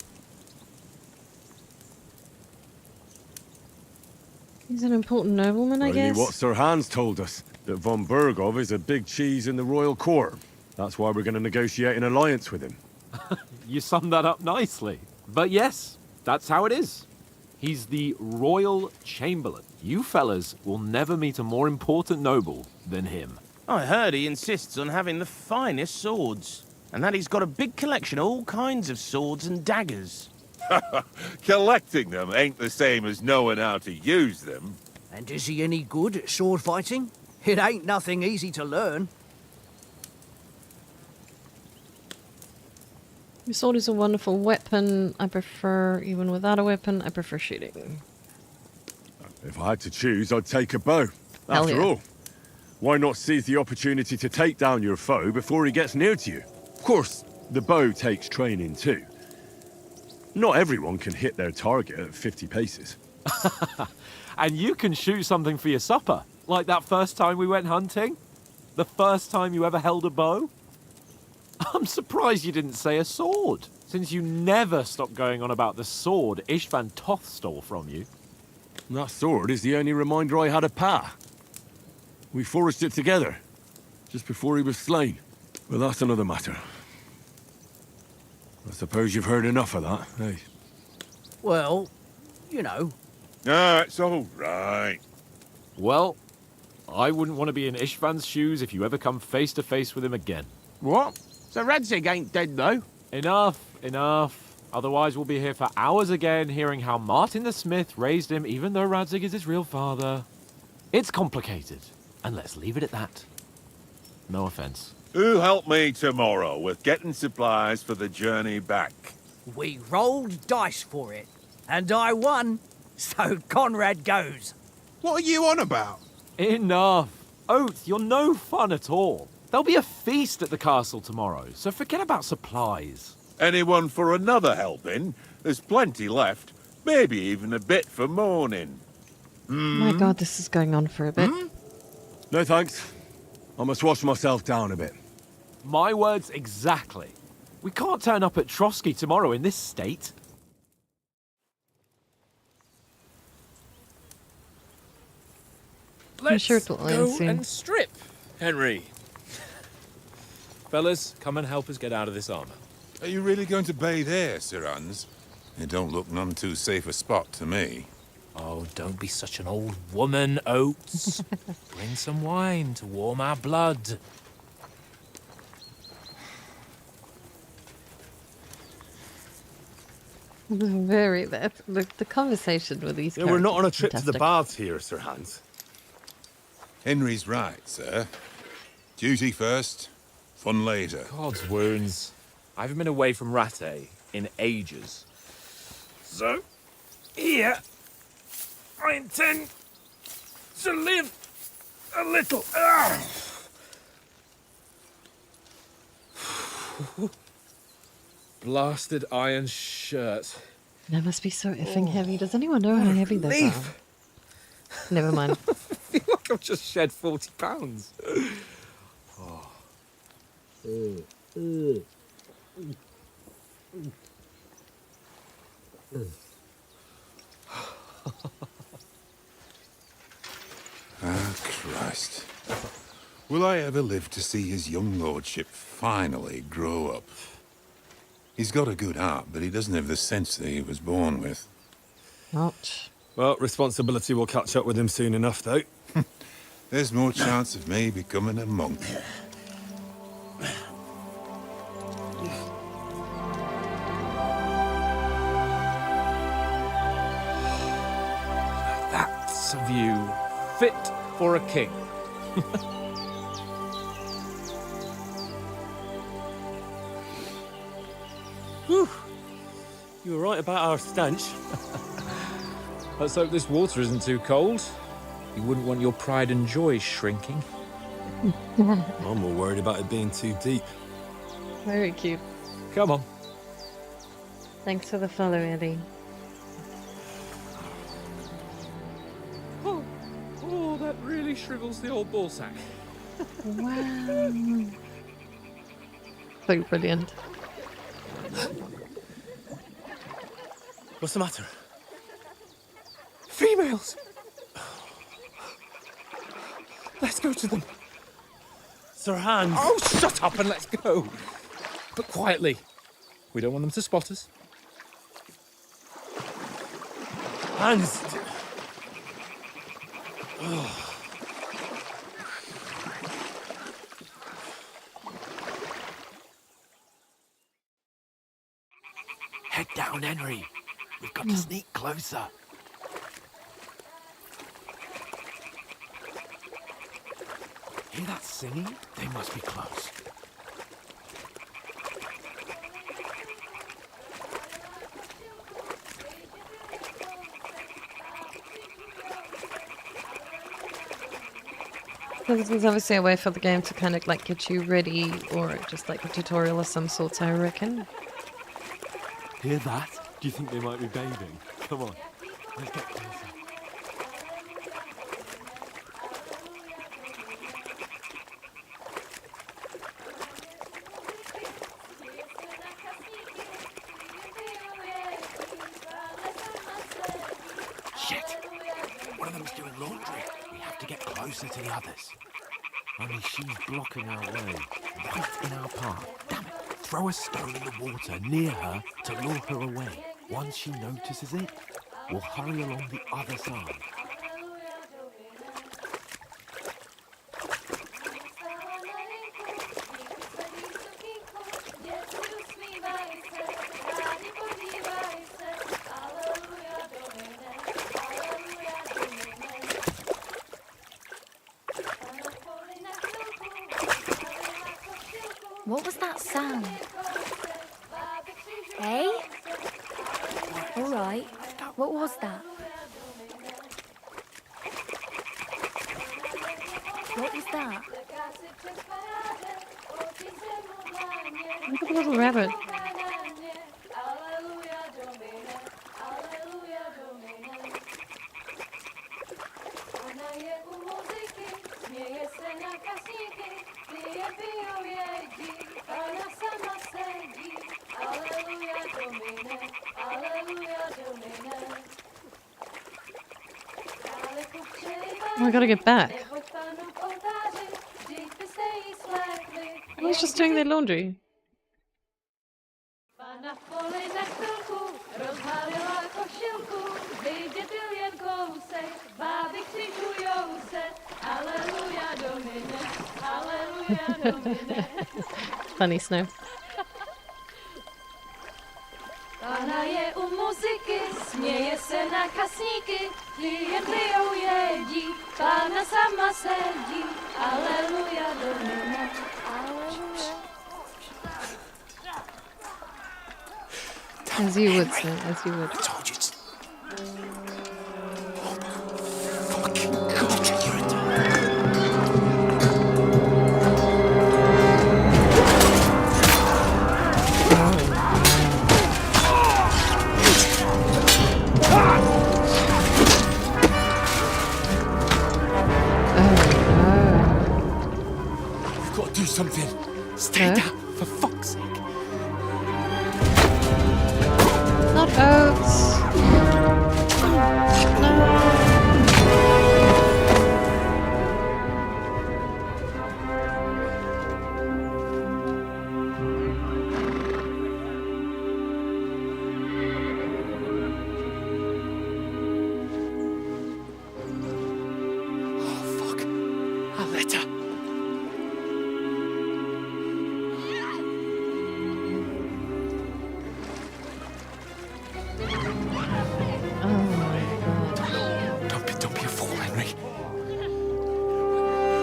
He's an important nobleman, I guess. Only what Sir Hans told us, that von Berghoff is a big cheese in the royal court. That's why we're going to negotiate an alliance with him. You summed that up nicely. But yes, that's how it is. He's the royal chamberlain. You fellas will never meet a more important noble than him. I heard he insists on having the finest swords, and that he's got a big collection of all kinds of swords and daggers. Collecting them ain't the same as knowing how to use them. And is he any good at sword fighting? It ain't nothing easy to learn. Your sword is a wonderful weapon. I prefer, even without a weapon, I prefer shooting. If I had to choose, I'd take a bow. Hell After yeah. all, why not seize the opportunity to take down your foe before he gets near to you? Of course, the bow takes training too. Not everyone can hit their target at 50 paces. And you can shoot something for your supper, like that first time we went hunting? The first time you ever held a bow? I'm surprised you didn't say a sword, since you never stopped going on about the sword Ishvan Toth stole from you. That sword is the only reminder I had of Pa. We forged it together, just before he was slain. But that's another matter. I suppose you've heard enough of that, eh? Well, you know. No, it's all right. Well, I wouldn't want to be in Ishvan's shoes if you ever come face to face with him again. What? So Radzig ain't dead, though? Enough, enough. Otherwise we'll be here for hours again hearing how Martin the Smith raised him even though Radzig is his real father. It's complicated, and let's leave it at that. No offense. Who'll help me tomorrow with getting supplies for the journey back? We rolled dice for it, and I won, so Conrad goes. What are you on about? Enough. Oath, you're no fun at all. There'll be a feast at the castle tomorrow, so forget about supplies. Anyone for another helping? There's plenty left. Maybe even a bit for morning. My God, this is going on for a bit. No thanks. I must wash myself down a bit. My words exactly. We can't turn up at Trosky tomorrow in this state. I'm sure it will end Go soon. and strip, Henry. Fellas, come and help us get out of this armor. Are you really going to bathe here, Sir Hans? It don't look none too safe a spot to me. Oh, don't be such an old woman, Oates. Bring some wine to warm our blood. The conversation with these Yeah, we're not on a characters is trip to the fantastic. baths here, Sir Hans. Henry's right, sir. Duty first, fun later. God's wounds. I haven't been away from Rattay in ages. So, here, I intend to live a little. Blasted iron shirt. That must be so effing heavy. Does anyone know how heavy those are? Relief. Never mind. I feel like I've just shed 40 pounds. Ah, Christ. Will I ever live to see his young lordship finally grow up? He's got a good heart, but he doesn't have the sense that he was born with. Ouch. Well, responsibility will catch up with him soon enough, though. There's more chance of me becoming a monk. That's a view fit for a king. Whew. You were right about our stench. Let's hope this water isn't too cold. You wouldn't want your pride and joy shrinking. I'm more worried about it being too deep. Very cute. Come on. Thanks for the follow, Eddie. Oh, that really shrivels the old ball sack. Wow. So brilliant. What's the matter? Females! Let's go to them. Sir Hans! Oh, shut up and let's go. But quietly. We don't want them to spot us. Hans! Head down, Henry. We've got to sneak closer. Hear that singing? They must be close. So this is obviously a way for the game to kind of like get you ready, or just like a tutorial of some sorts, I reckon. Hear that? Do you think they might be bathing? Come on. We'll get closer. Shit! One of them's doing laundry. We have to get closer to the others. Only she's blocking our way, right in our path. Damn it! Throw a stone in the water near her to lure her away. Once she notices it, we'll hurry along the other side. What was that sound? Hey? All right. What was that? What was that? Look at the little rabbit. Oh, I gotta get back. I was just doing their laundry. Funny Snow. Pána je u muziky, směje se na kasníky, klienty jedí, Pána sama sedí, aleluja domina, aleluja. As you would, sir, as you would. I told you it's... Fucking God, you're a dog. Do something. Stay down, for fuck's sake. Not oats. No. Oh, fuck. A letter.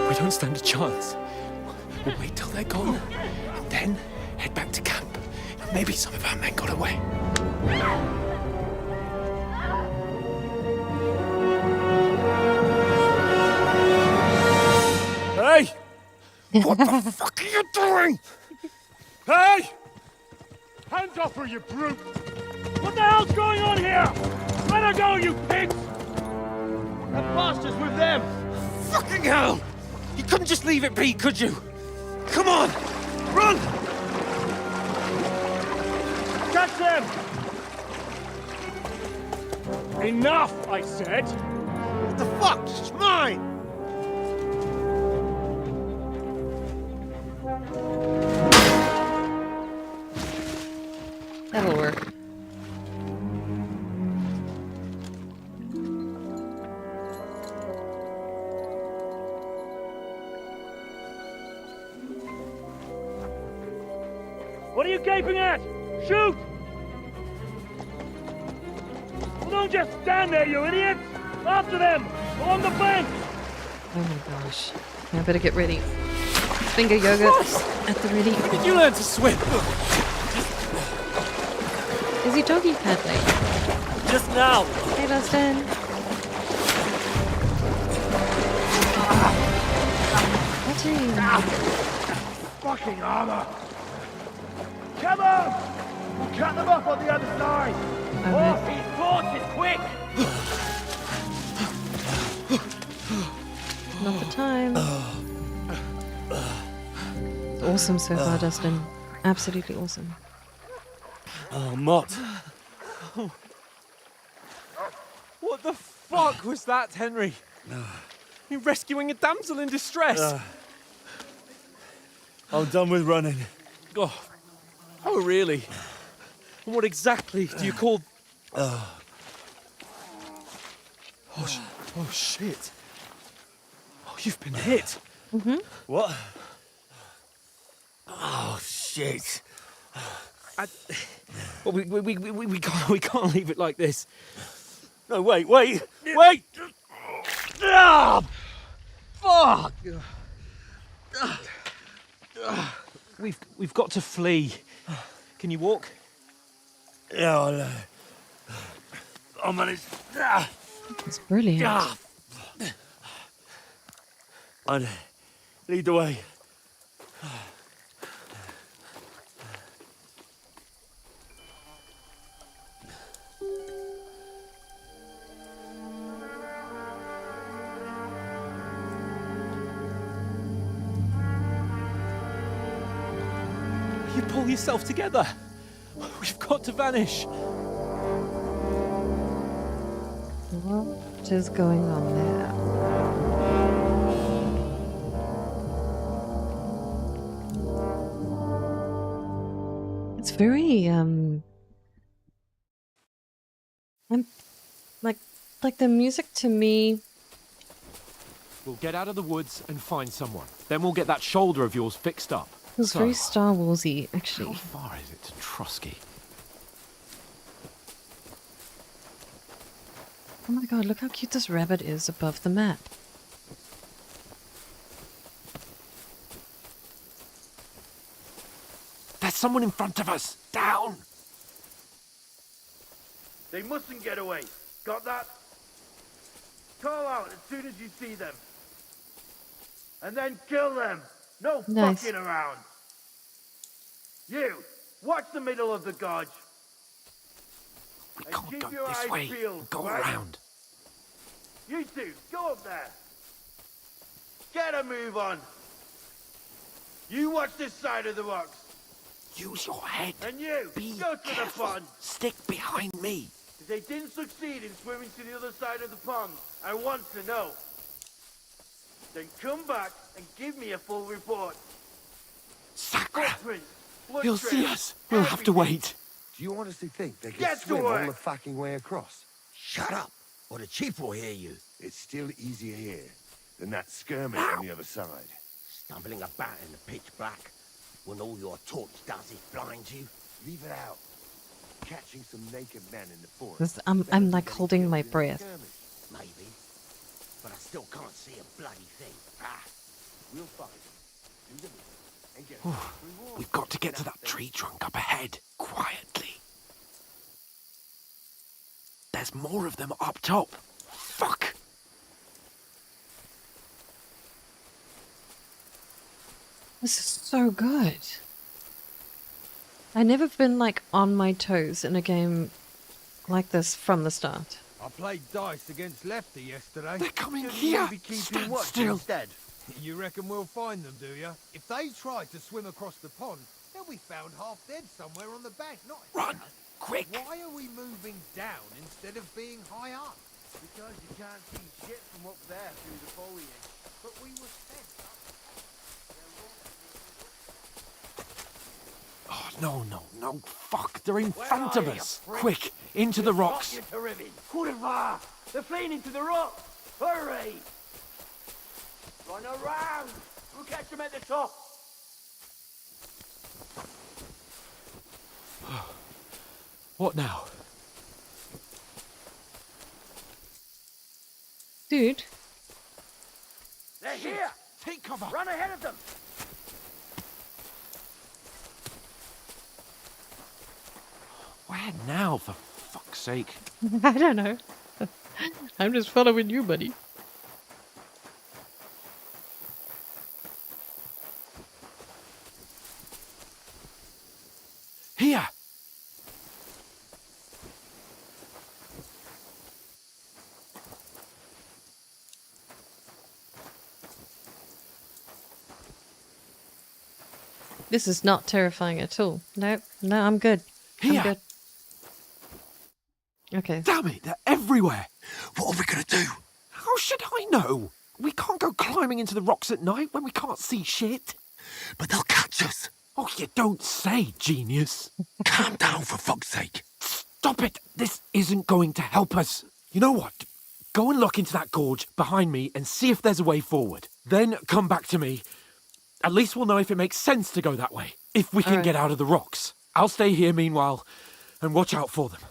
We don't stand a chance. We'll wait till they're gone, and then head back to camp. Maybe some of our men got away. Hey! What the fuck are you doing? Hey! Hands off her, you brute! What the hell's going on here? Let her go, you pigs! That bastard's with them! Fucking hell! You couldn't just leave it be, could you? Come on! Run! Catch them! Enough, I said! What the fuck? It's mine! That'll work. What are you gaping at? Shoot! Well, don't just stand there, you idiots! After them! Along the bank! Oh my gosh. I better get ready. Finger yoga at the ready. Did you learn to swim? Is he doggy paddling? Just now. Hey, Dustin. What's Fucking armor! Come on! We'll cut them off on the other side! Alright. Off his torches, quick! Not the time. It's awesome so far, Dustin. Absolutely awesome. Oh, Mott. What the fuck was that, Henry? You rescuing a damsel in distress? I'm done with running. Oh, really? And what exactly do you call... Oh, shit. Oh, you've been hit. Mm-hmm. What? Oh, shit. Well, we can't leave it like this. No, wait! Ah! Fuck! We've got to flee. Can you walk? Yeah, I'll manage. It's brilliant. I'd lead the way. You pull yourself together. We've got to vanish. What is going on there? It's very I'm like the music to me. We'll get out of the woods and find someone. Then we'll get that shoulder of yours fixed up. It was very Star Warsy, actually. How far is it to Trosky? Oh my god, look how cute this rabbit is above the map. There's someone in front of us! Down! They mustn't get away. Got that? Call out as soon as you see them. And then kill them. No Nice. fucking around. You, watch the middle of the gorge. We And can't keep go your this eyes way. peeled, Go right? around. You two, go up there. Get a move on. You watch this side of the rocks. Use your head. And you, Be go to careful. the pond. Stick behind me. If they didn't succeed in swimming to the other side of the pond, I want to know. Then come back and give me a full report. Sacra! Footprints, blood He'll see trails, us. We'll have to everything. wait. Do you honestly think they can Get to swim all work. the fucking way across? Shut up, or the chief will hear you. It's still easier here than that skirmish on the other side. Stumbling about in the pitch black, when all your torch does is blind you. Leave it out. Catching some naked men in the forest. This, I'm like holding my breath. Maybe, but I still can't see a bloody thing. We'll find them. Do the mission and get reward. We've got to get to that tree trunk up ahead, quietly. There's more of them up top. Fuck! This is so good. I've never been like on my toes in a game like this from the start. I played dice against Lefty yesterday. They're coming Shouldn't here. you be keeping Stand watch still. instead? You reckon we'll find them, do you? If they try to swim across the pond, they'll be found half dead somewhere on the bank, not Run! Quick! Why are we moving down instead of being high up? Because you can't see shit from up there through the foliage. But we were sent up. Oh, no. Fuck, they're in Where front are of you, us. prick? Quick, into the rocks. Fuck you to ribbon. Hurrah! They're fleeing into the rocks. Hurry! Run around. We'll catch them at the top. What now? Dude, They're here. Take cover. Run ahead of them. Where now, for fuck's sake? I don't know. I'm just following you, buddy. Here! This is not terrifying at all. No, no, I'm good. Here. I'm good. Okay. Damn it, they're everywhere. What are we gonna do? How should I know? We can't go climbing into the rocks at night when we can't see shit. But they'll catch us. Oh, you don't say, genius. Calm down, for fuck's sake. Stop it. This isn't going to help us. You know what? Go and look into that gorge behind me and see if there's a way forward. Then come back to me. At least we'll know if it makes sense to go that way. If we can get out of the rocks. I'll stay here meanwhile and watch out for them.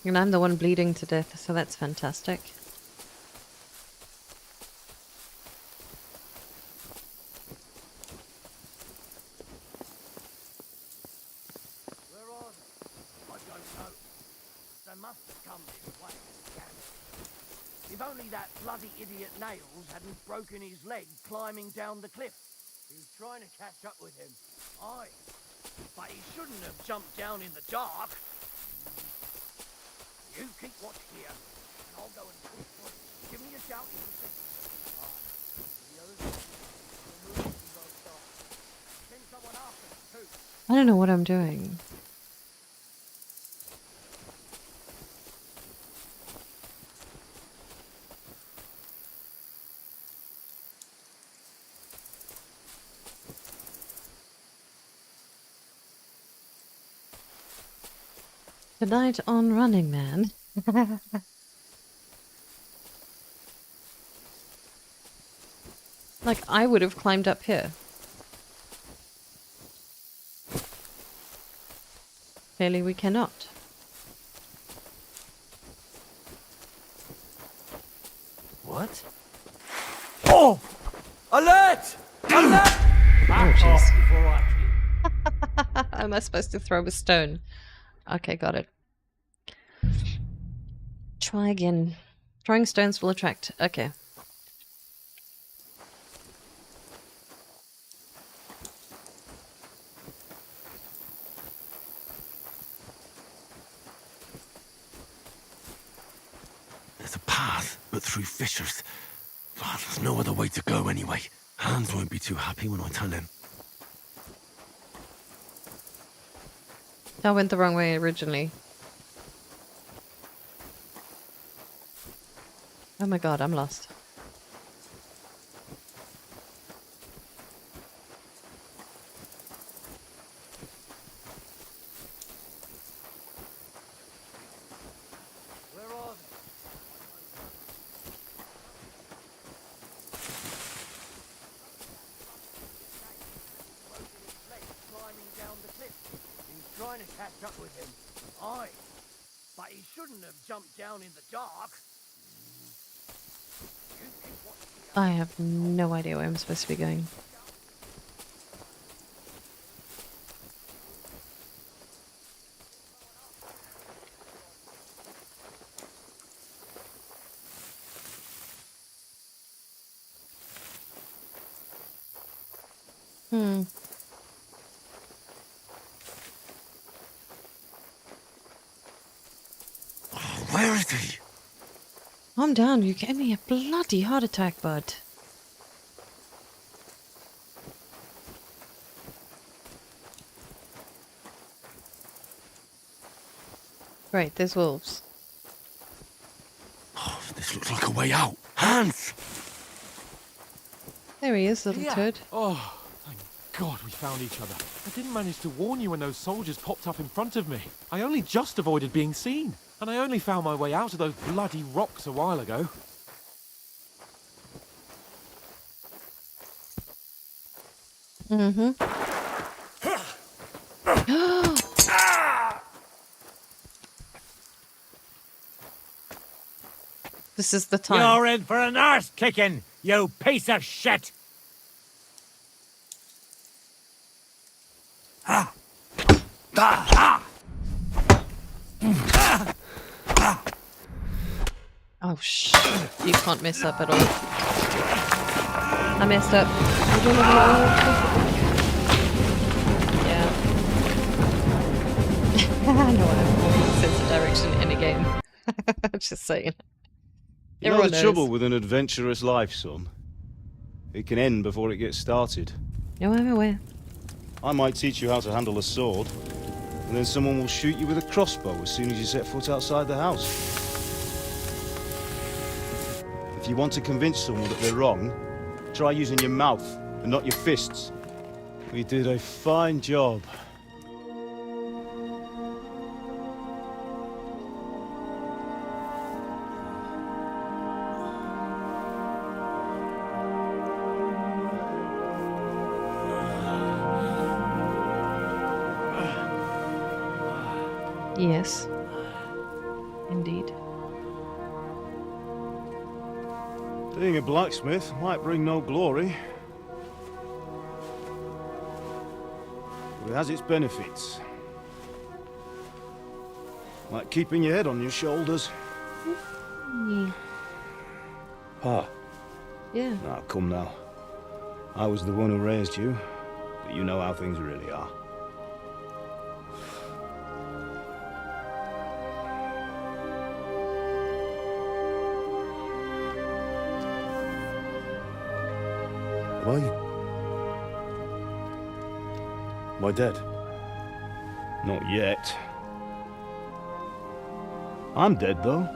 And I'm the one bleeding to death, so that's fantastic. Where are they? I don't know. They must have come this way. If only that bloody idiot Nails hadn't broken his leg climbing down the cliff. He was trying to catch up with him. Aye. But he shouldn't have jumped down in the dark. You keep watch here, and I'll go and push for it. Give me a shout if you see. The others will move as I start. Send someone after me too. I don't know what I'm doing. Good night on Running Man. Like, I would have climbed up here. Clearly we cannot. What? Oh! Alert! Alert! Oh, jeez. Am I supposed to throw a stone? Okay, got it. Try again. Throwing stones will attract. Okay. There's a path, but through fissures. Oh, there's no other way to go anyway. Hans won't be too happy when I tell him. That went the wrong way originally. Oh my god, I'm lost. Where are they? Broken his leg climbing down the cliff. He was trying to catch up with him. Aye. But he shouldn't have jumped down in the dark. You keep watch here. I have no idea where I'm supposed to be going. Where is he? Calm down, you gave me a bloody heart attack, bud. Right, there's wolves. Oh, this looks like a way out. Hans! There he is, little Yeah. turd. Oh, thank God we found each other. I didn't manage to warn you when those soldiers popped up in front of me. I only just avoided being seen. And I only found my way out of those bloody rocks a while ago. Mm-hmm. This is the time. You're in for an arse kicking, you piece of shit! Oh, shit. You can't mess up at all. I messed up. I don't know. Yeah. No, I have a sense of direction in a game. Just saying. You know Everyone the knows. trouble with an adventurous life, son? It can end before it gets started. No, I'm aware. I might teach you how to handle a sword, and then someone will shoot you with a crossbow as soon as you set foot outside the house. If you want to convince someone that they're wrong, try using your mouth and not your fists. We did a fine job. Yes. Indeed. Being a blacksmith might bring no glory, but it has its benefits. Like keeping your head on your shoulders. Pa. Yeah. Now, come now. I was the one who raised you, but you know how things really are. Am I dead? Not yet. I'm dead, though.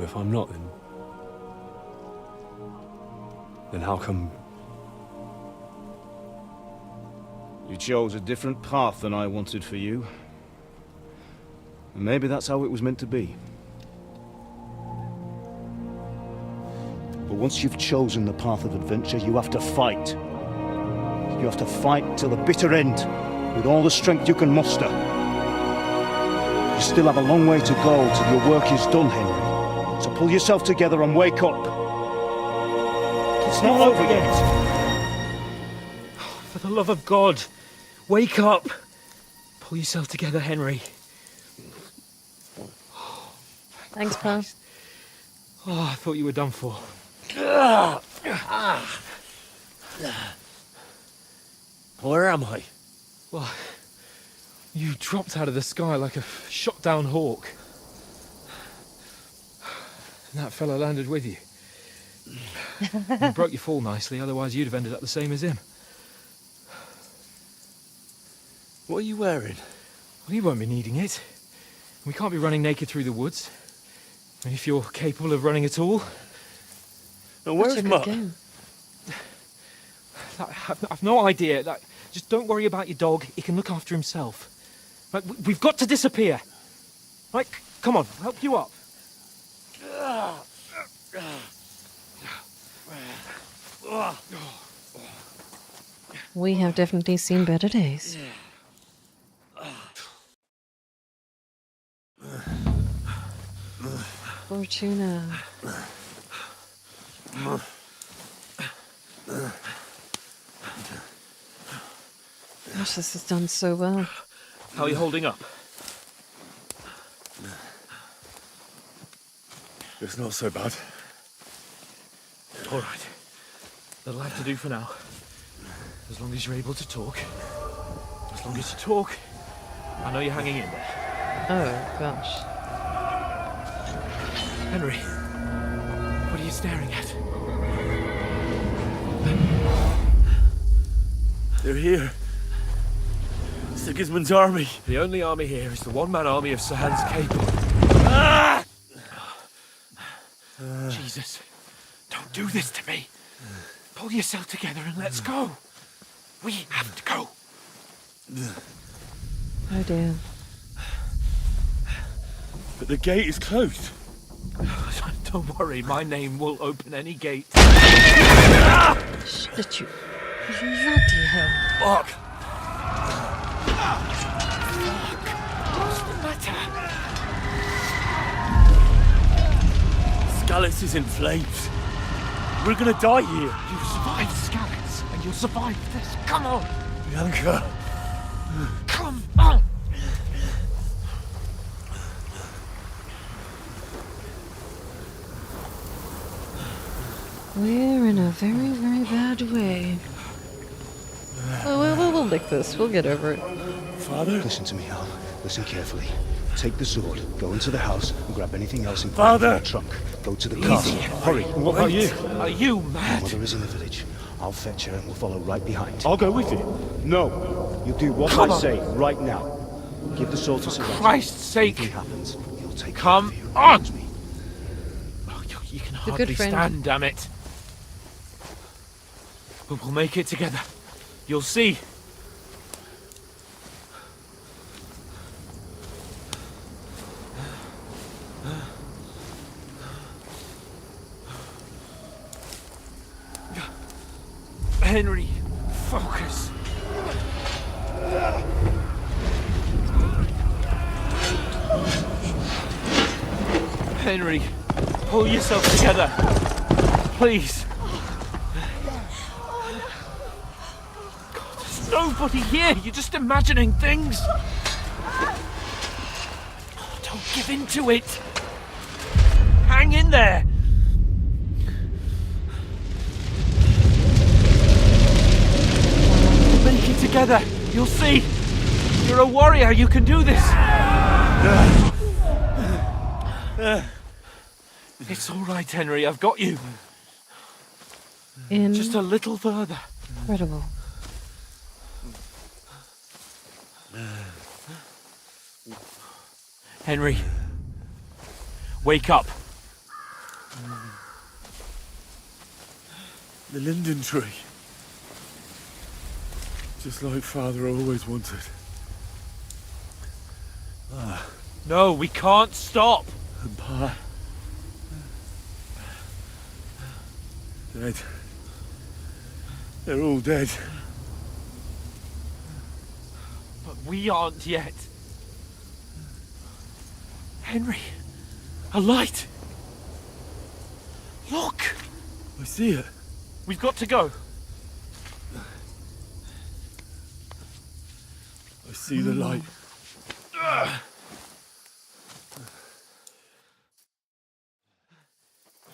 If I'm not, then how come... You chose a different path than I wanted for you. And maybe that's how it was meant to be. But once you've chosen the path of adventure, you have to fight. You have to fight till the bitter end, with all the strength you can muster. You still have a long way to go till your work is done, Henry. So pull yourself together and wake up. It's not over yet. For the love of God, wake up! Pull yourself together, Henry. Thanks, pal. Oh, I thought you were done for. Where am I? Well, you dropped out of the sky like a shot-down hawk. And that fella landed with you. You broke your fall nicely, otherwise you'd have ended up the same as him. What are you wearing? Well, you won't be needing it. We can't be running naked through the woods. And if you're capable of running at all... Now, where's Mutt? I've no idea. Just don't worry about your dog. He can look after himself. Right, we've got to disappear. Right, come on, I'll help you up. We have definitely seen better days. Fortuna. Gosh, this has done so well. How are you holding up? It's not so bad. All right. That'll have to do for now. As long as you're able to talk. As long as you talk, I know you're hanging in there. Oh, gosh. Henry, what are you staring at? They're here. Sigismund's army. The only army here is the one-man army of Sahans Cable. Ah! Jesus, don't do this to me. Pull yourself together and let's go. We have to go. Oh dear. But the gate is closed. Don't worry, my name will open any gate. Shit, you bloody hell. Fuck. What's the matter? Scallis is in flames. We're gonna die here. You survived Scallis, and You'll survive this. Come on. Bianca. Come on. We're in a very, very bad way. Oh, we'll lick this. We'll get over it. Father? Listen to me, Al. Listen carefully. Take the sword, go into the house, and grab anything else in the trunk. Go to the castle. Hurry. What about you? Are you mad? Mother is in the village. I'll fetch her and we'll follow right behind. I'll go with you. No. You do what I say right now. Give the sword to Sir Richard. Christ's sake. If anything happens, he'll take Come care of you. on. Me. Oh, you can a hardly good friend. stand, damn it. But we'll make it together. You'll see. Henry, focus. Henry, pull yourself together. Please. God, there's nobody here. You're just imagining things. Oh, don't give in to it. Hang in there. Make it together. You'll see. You're a warrior. You can do this. It's all right, Henry. I've got you. Just a little further. Incredible. Henry, wake up. The linden tree. Just like Father always wanted. No, we can't stop. And Pa. Dead. They're all dead. But we aren't yet. Henry, a light. Look. I see it. We've got to go. I see the light.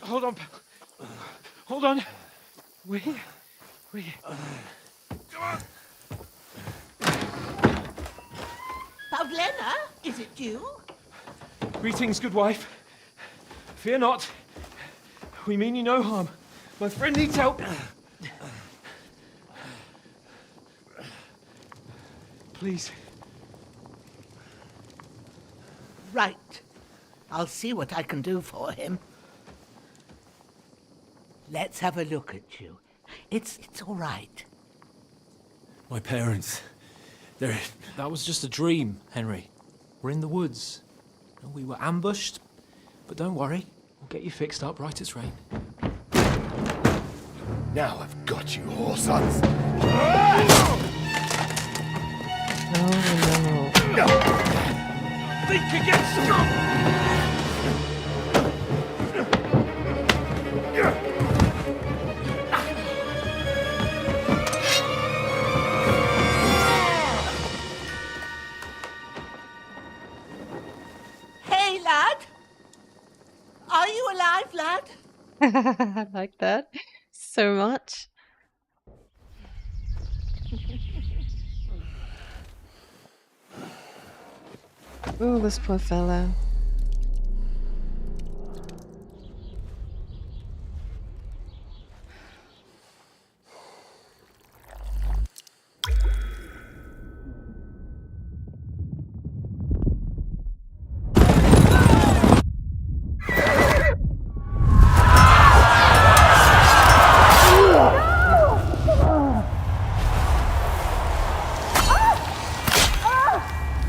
Hold on. Hold on. We're here. We're here. Come on. Pavlena, is it you? Greetings, good wife. Fear not. We mean you no harm. My friend needs help. Please. Right. I'll see what I can do for him. Let's have a look at you. It's all right. My parents. They're... That was just a dream, Henry. We're in the woods. We were ambushed, but don't worry. We'll get you fixed up right as rain. Now I've got you, whoresons. No. Think again, Hey, lad. Are you alive, lad? I like that so much. Oh, this poor fella.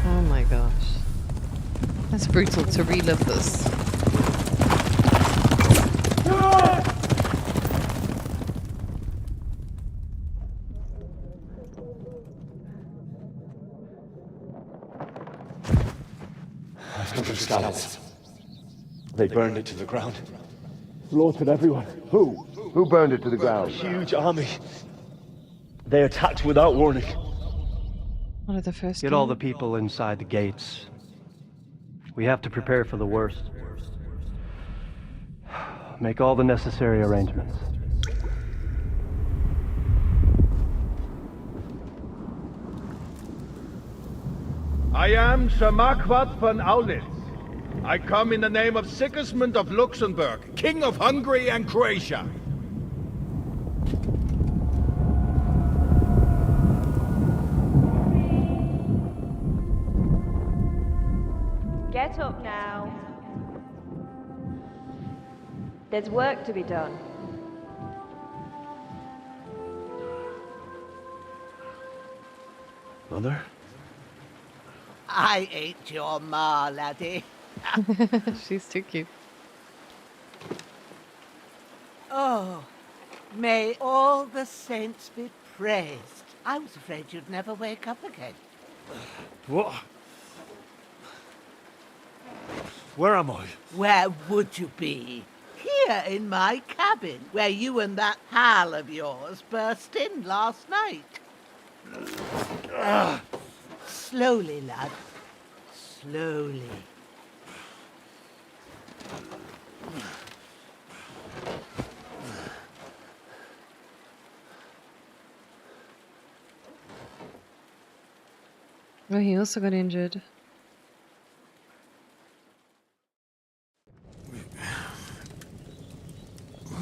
Oh my gosh. That's brutal to relive this. Scallops. They burned it to the ground. Slaughtered everyone. Who? Who burned it to the ground? Huge army. They attacked without warning. One of the first. Get all the people inside the gates. We have to prepare for the worst. Make all the necessary arrangements. I am Sir Marquardt von Aulitz. I come in the name of Sigismund of Luxembourg, King of Hungary and Croatia. Get up now. There's work to be done. Mother? I ain't your ma, laddie. She's too cute. Oh, may all the saints be praised. I was afraid you'd never wake up again. What? Where am I? Where would you be? Here in my cabin, where you and that pal of yours burst in last night. Slowly, lad. Slowly. Oh, he also got injured.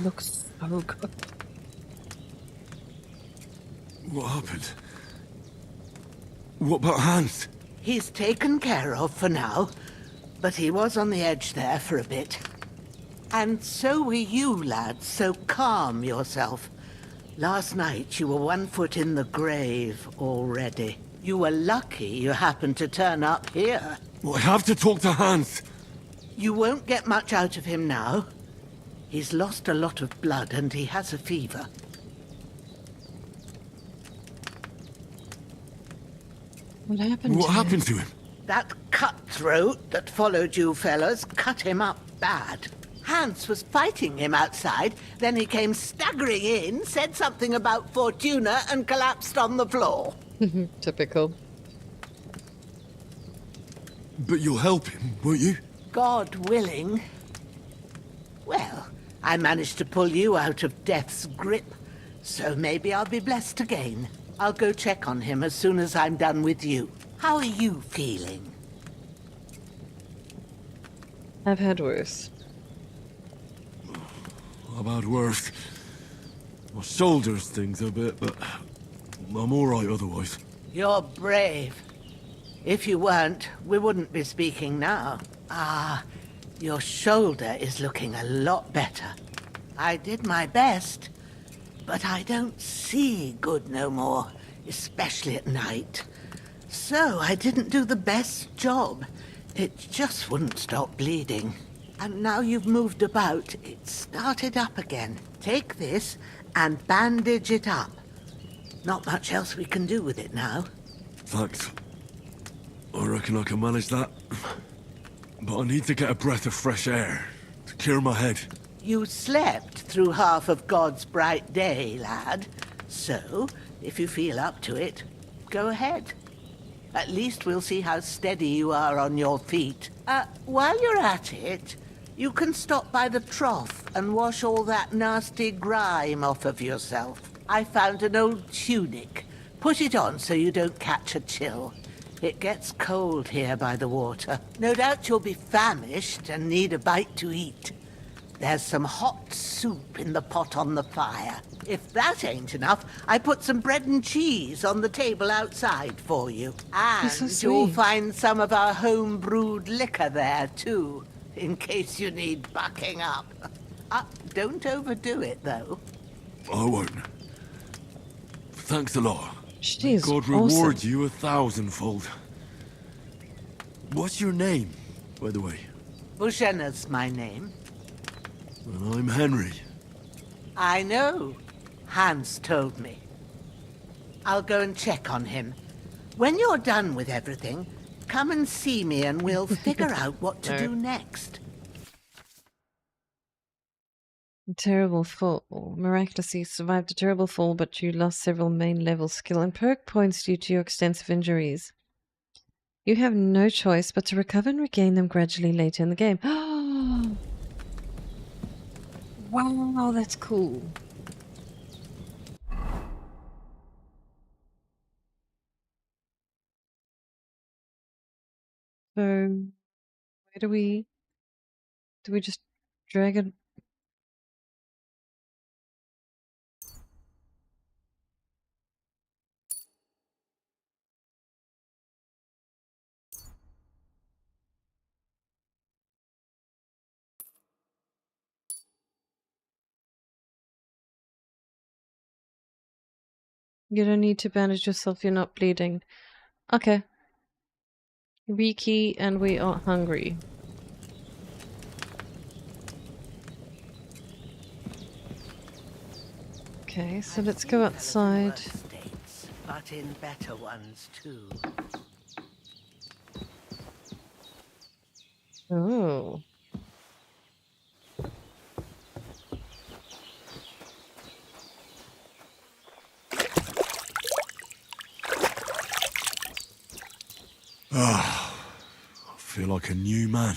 Looks so good. What happened? What about Hans? He's taken care of for now, but he was on the edge there for a bit. And so were you, lad, so calm yourself. Last night you were 1 foot in the grave already. You were lucky you happened to turn up here. Well, I have to talk to Hans. You won't get much out of him now. He's lost a lot of blood and he has a fever. What happened? What happened to him? That cutthroat that followed you fellas cut him up bad. Hans was fighting him outside, then he came staggering in, said something about Fortuna and collapsed on the floor. Typical. But you'll help him, won't you? God willing. Well, I managed to pull you out of death's grip, so maybe I'll be blessed again. I'll go check on him as soon as I'm done with you. How are you feeling? I've had worse. I've had worse. My shoulders stings a bit, but I'm alright otherwise. You're brave. If you weren't, we wouldn't be speaking now. Ah, your shoulder is looking a lot better. I did my best, but I don't see good no more, especially at night. So I didn't do the best job. It just wouldn't stop bleeding. And now you've moved about, it started up again. Take this and bandage it up. Not much else we can do with it now. Thanks. I reckon I can manage that. But I need to get a breath of fresh air to clear my head. You slept through half of God's bright day, lad. So, if you feel up to it, go ahead. At least we'll see how steady you are on your feet. While you're at it, you can stop by the trough and wash all that nasty grime off of yourself. I found an old tunic. Put it on so you don't catch a chill. It gets cold here by the water. No doubt you'll be famished and need a bite to eat. There's some hot soup in the pot on the fire. If that ain't enough, I put some bread and cheese on the table outside for you. And so you'll sweet. find some of our home-brewed liquor there, too, in case you need bucking up. Don't overdo it, though. I won't. Thanks a lot. She's God reward you 1,000-fold. What's your name, by the way? Bushenna's my name. And I'm Henry. I know. Hans told me. I'll go and check on him. When you're done with everything, come and see me and we'll figure out what to do next. A terrible fall. Miraculously survived a terrible fall, but you lost several main level skill and perk points due to your extensive injuries. You have no choice but to recover and regain them gradually later in the game. Wow, that's cool. So, where do we just drag it? You don't need to bandage yourself, you're not bleeding. Okay. Wiki and we are hungry. Okay, so let's go outside. States, but in better ones too. Oh. Ah, I feel like a new man.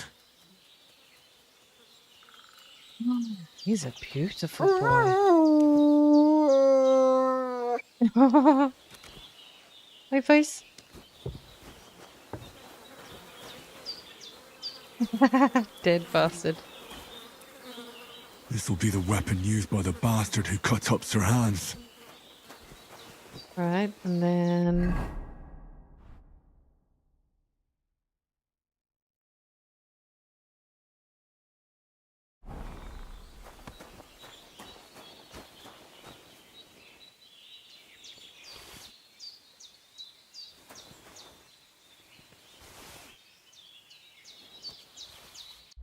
He's a beautiful boy. My face. Dead bastard. This will be the weapon used by the bastard who cut up Sir Hans. Alright, and then...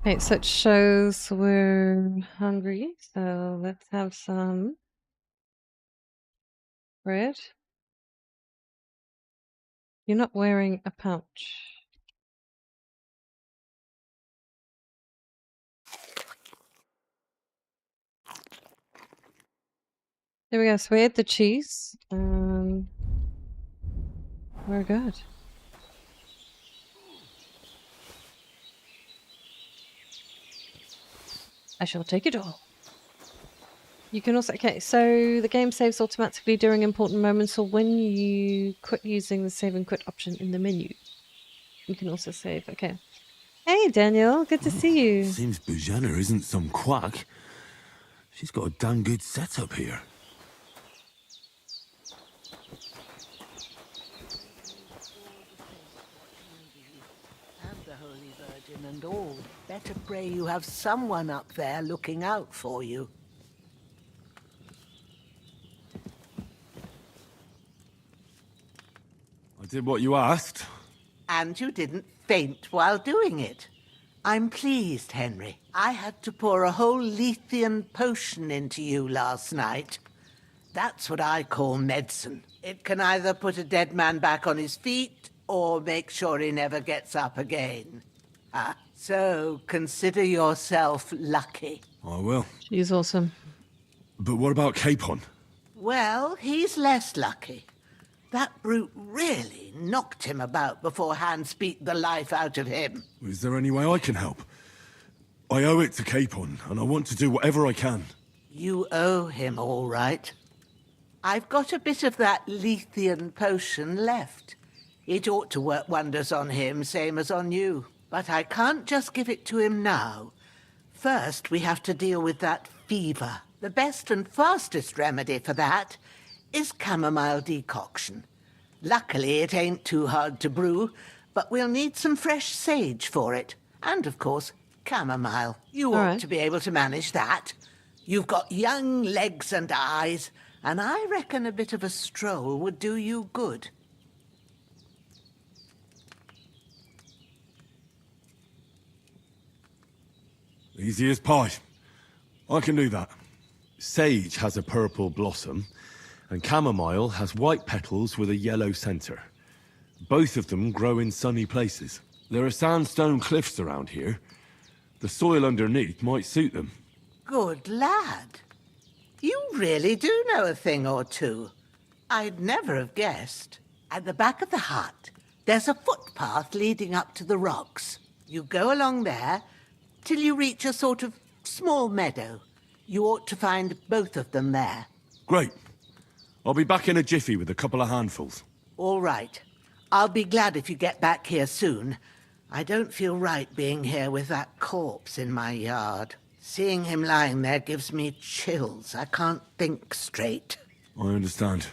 Okay, so it shows we're hungry, so let's have some bread. You're not wearing a pouch. There we go, so we ate the cheese. We're good. I shall take it all. You can also... Okay, so the game saves automatically during important moments or when you quit using the save and quit option in the menu. You can also save. Okay. Hey, Daniel. Good to see you. Seems Bujana isn't some quack. She's got a damn good setup here. And the Holy Virgin and all. Better pray you have someone up there looking out for you. I did what you asked. And you didn't faint while doing it. I'm pleased, Henry. I had to pour a whole Lethean potion into you last night. That's what I call medicine. It can either put a dead man back on his feet or make sure he never gets up again. So consider yourself lucky. I will. She's awesome. But what about Capon? Well, he's less lucky. That brute really knocked him about before Hans beat the life out of him. Is there any way I can help? I owe it to Capon, and I want to do whatever I can. You owe him, all right. I've got a bit of that Lethean potion left. It ought to work wonders on him, same as on you. But I can't just give it to him now. First, we have to deal with that fever. The best and fastest remedy for that is chamomile decoction. Luckily, it ain't too hard to brew, but we'll need some fresh sage for it. And, of course, chamomile. You ought to be able to manage that. You've got young legs and eyes, and I reckon a bit of a stroll would do you good. Easy as pie. I can do that. Sage has a purple blossom, and chamomile has white petals with a yellow center. Both of them grow in sunny places. There are sandstone cliffs around here. The soil underneath might suit them. Good lad. You really do know a thing or two. I'd never have guessed. At the back of the hut, there's a footpath leading up to the rocks. You go along there till you reach a sort of small meadow. You ought to find both of them there. Great. I'll be back in a jiffy with a couple of handfuls. All right. I'll be glad if you get back here soon. I don't feel right being here with that corpse in my yard. Seeing him lying there gives me chills. I can't think straight. I understand.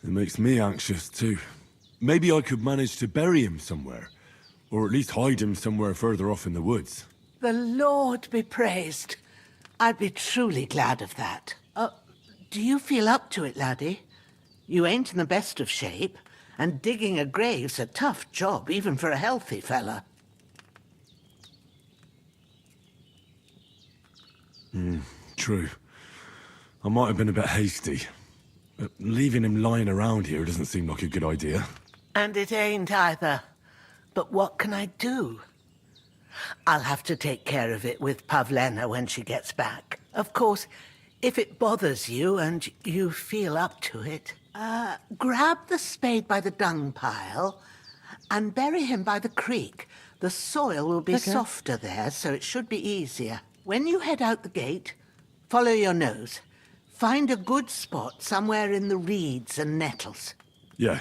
It makes me anxious too. Maybe I could manage to bury him somewhere. Or at least hide him somewhere further off in the woods. The Lord be praised. I'd be truly glad of that. Do you feel up to it, laddie? You ain't in the best of shape, and digging a grave's a tough job, even for a healthy fella. True. I might have been a bit hasty. But leaving him lying around here doesn't seem like a good idea. And it ain't either. But what can I do? I'll have to take care of it with Pavlena when she gets back. Of course, if it bothers you and you feel up to it, grab the spade by the dung pile and bury him by the creek. The soil will be softer there, so it should be easier. When you head out the gate, follow your nose. Find a good spot somewhere in the reeds and nettles. Yeah.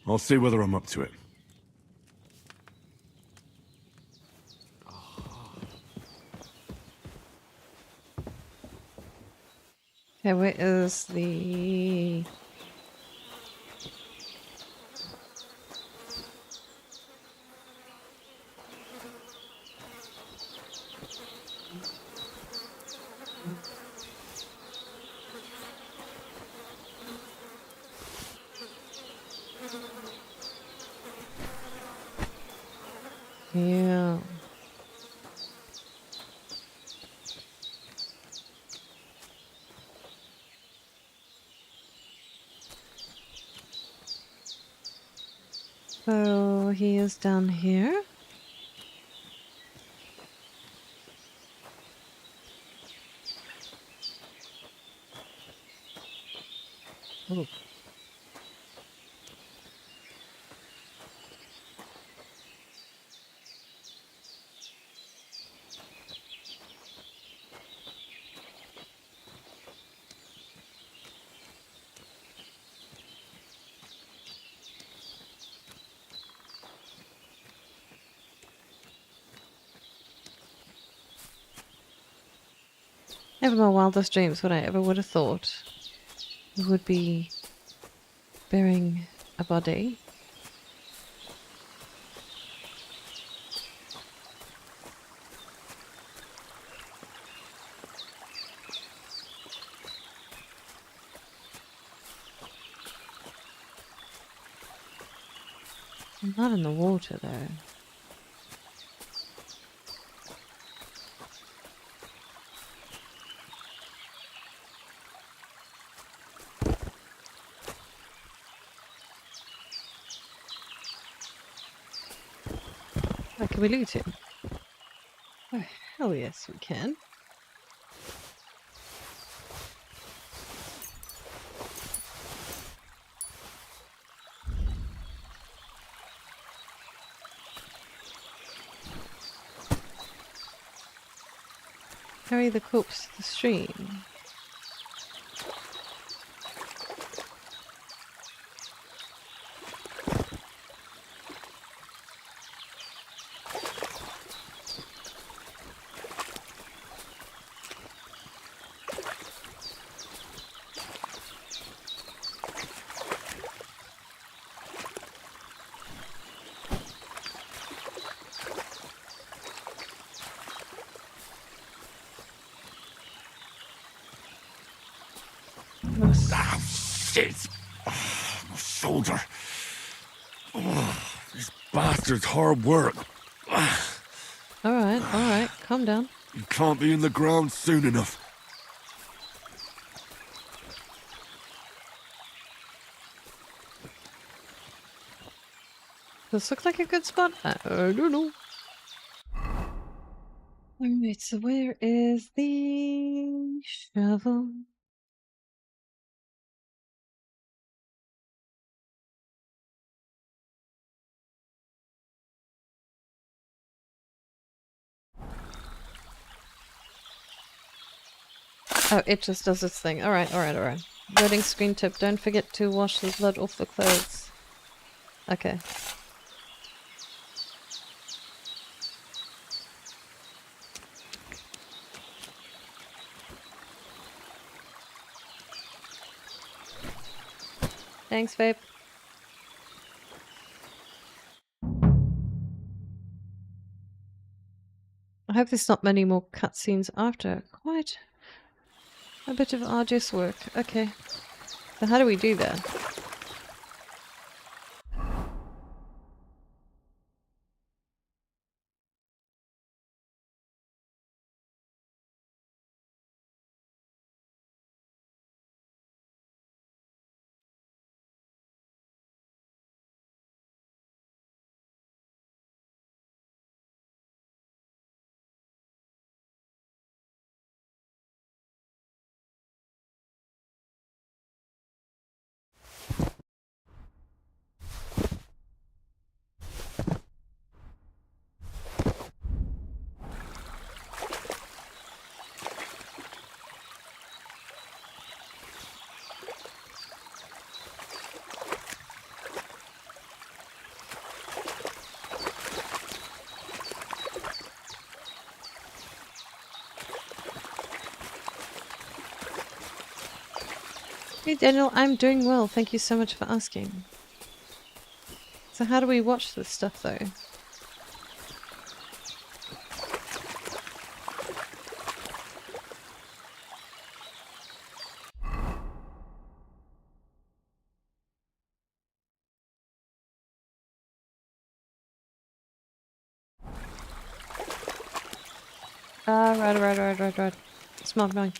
I'll see whether I'm up to it. Okay, where is the... Yeah. So he is down here. Oh. Never in my wildest dreams would I ever would have thought it would be burying a body. I'm not in the water though. Can we loot him? Oh, hell yes, we can. Carry the corpse to the stream. Ah, shit! Oh, my shoulder. Oh, this bastard's hard work. Alright, calm down. You can't be in the ground soon enough. This looks like a good spot. I don't know. Alright, so where is the shovel? Oh, it just does its thing. Alright. Loading screen tip. Don't forget to wash the blood off the clothes. Okay. Thanks, Vape. I hope there's not many more cutscenes after. Quite a bit of arduous work. Okay. So how do we do that? Hey Daniel, I'm doing well. Thank you so much for asking. So how do we watch this stuff though? Right. Smart mind.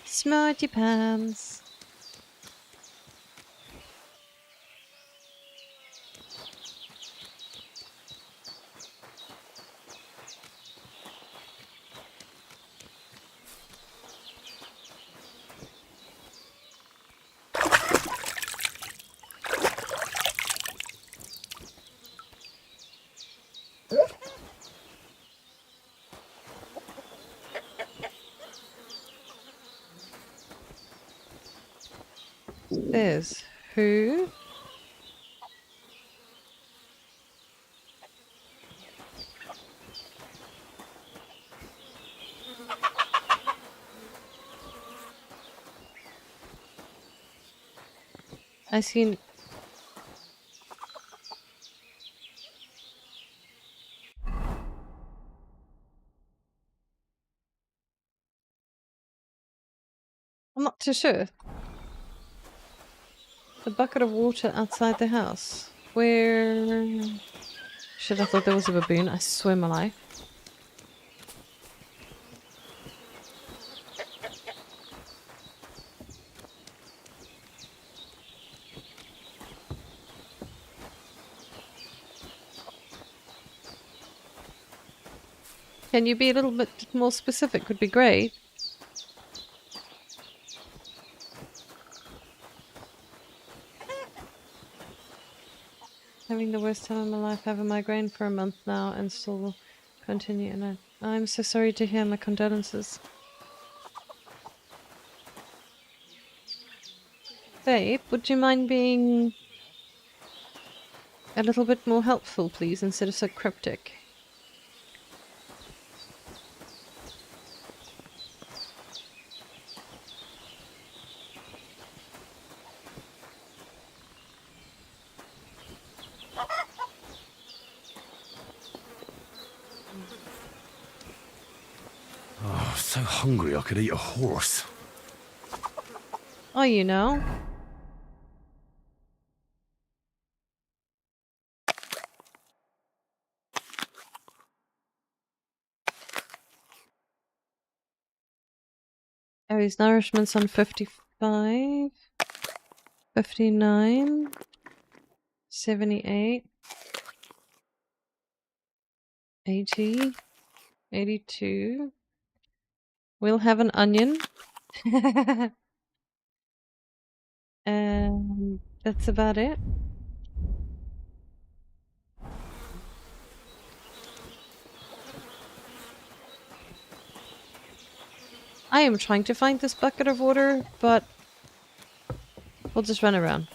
Smarty pants. There's who? I seen. I'm not too sure. The bucket of water outside the house. Where? Shit, I thought there was a baboon. I swear my life. Can you be a little bit more specific? Would be great. Having the worst time of my life. I have a migraine for a month now and still will continue. And I'm so sorry to hear. My condolences. Babe, would you mind being a little bit more helpful, please, instead of so cryptic? Oh, so hungry I could eat a horse. Are you now? Oh, his nourishment's on 55, 59, 78, 80. 82. We'll have an onion. And that's about it. I am trying to find this bucket of water, but we'll just run around.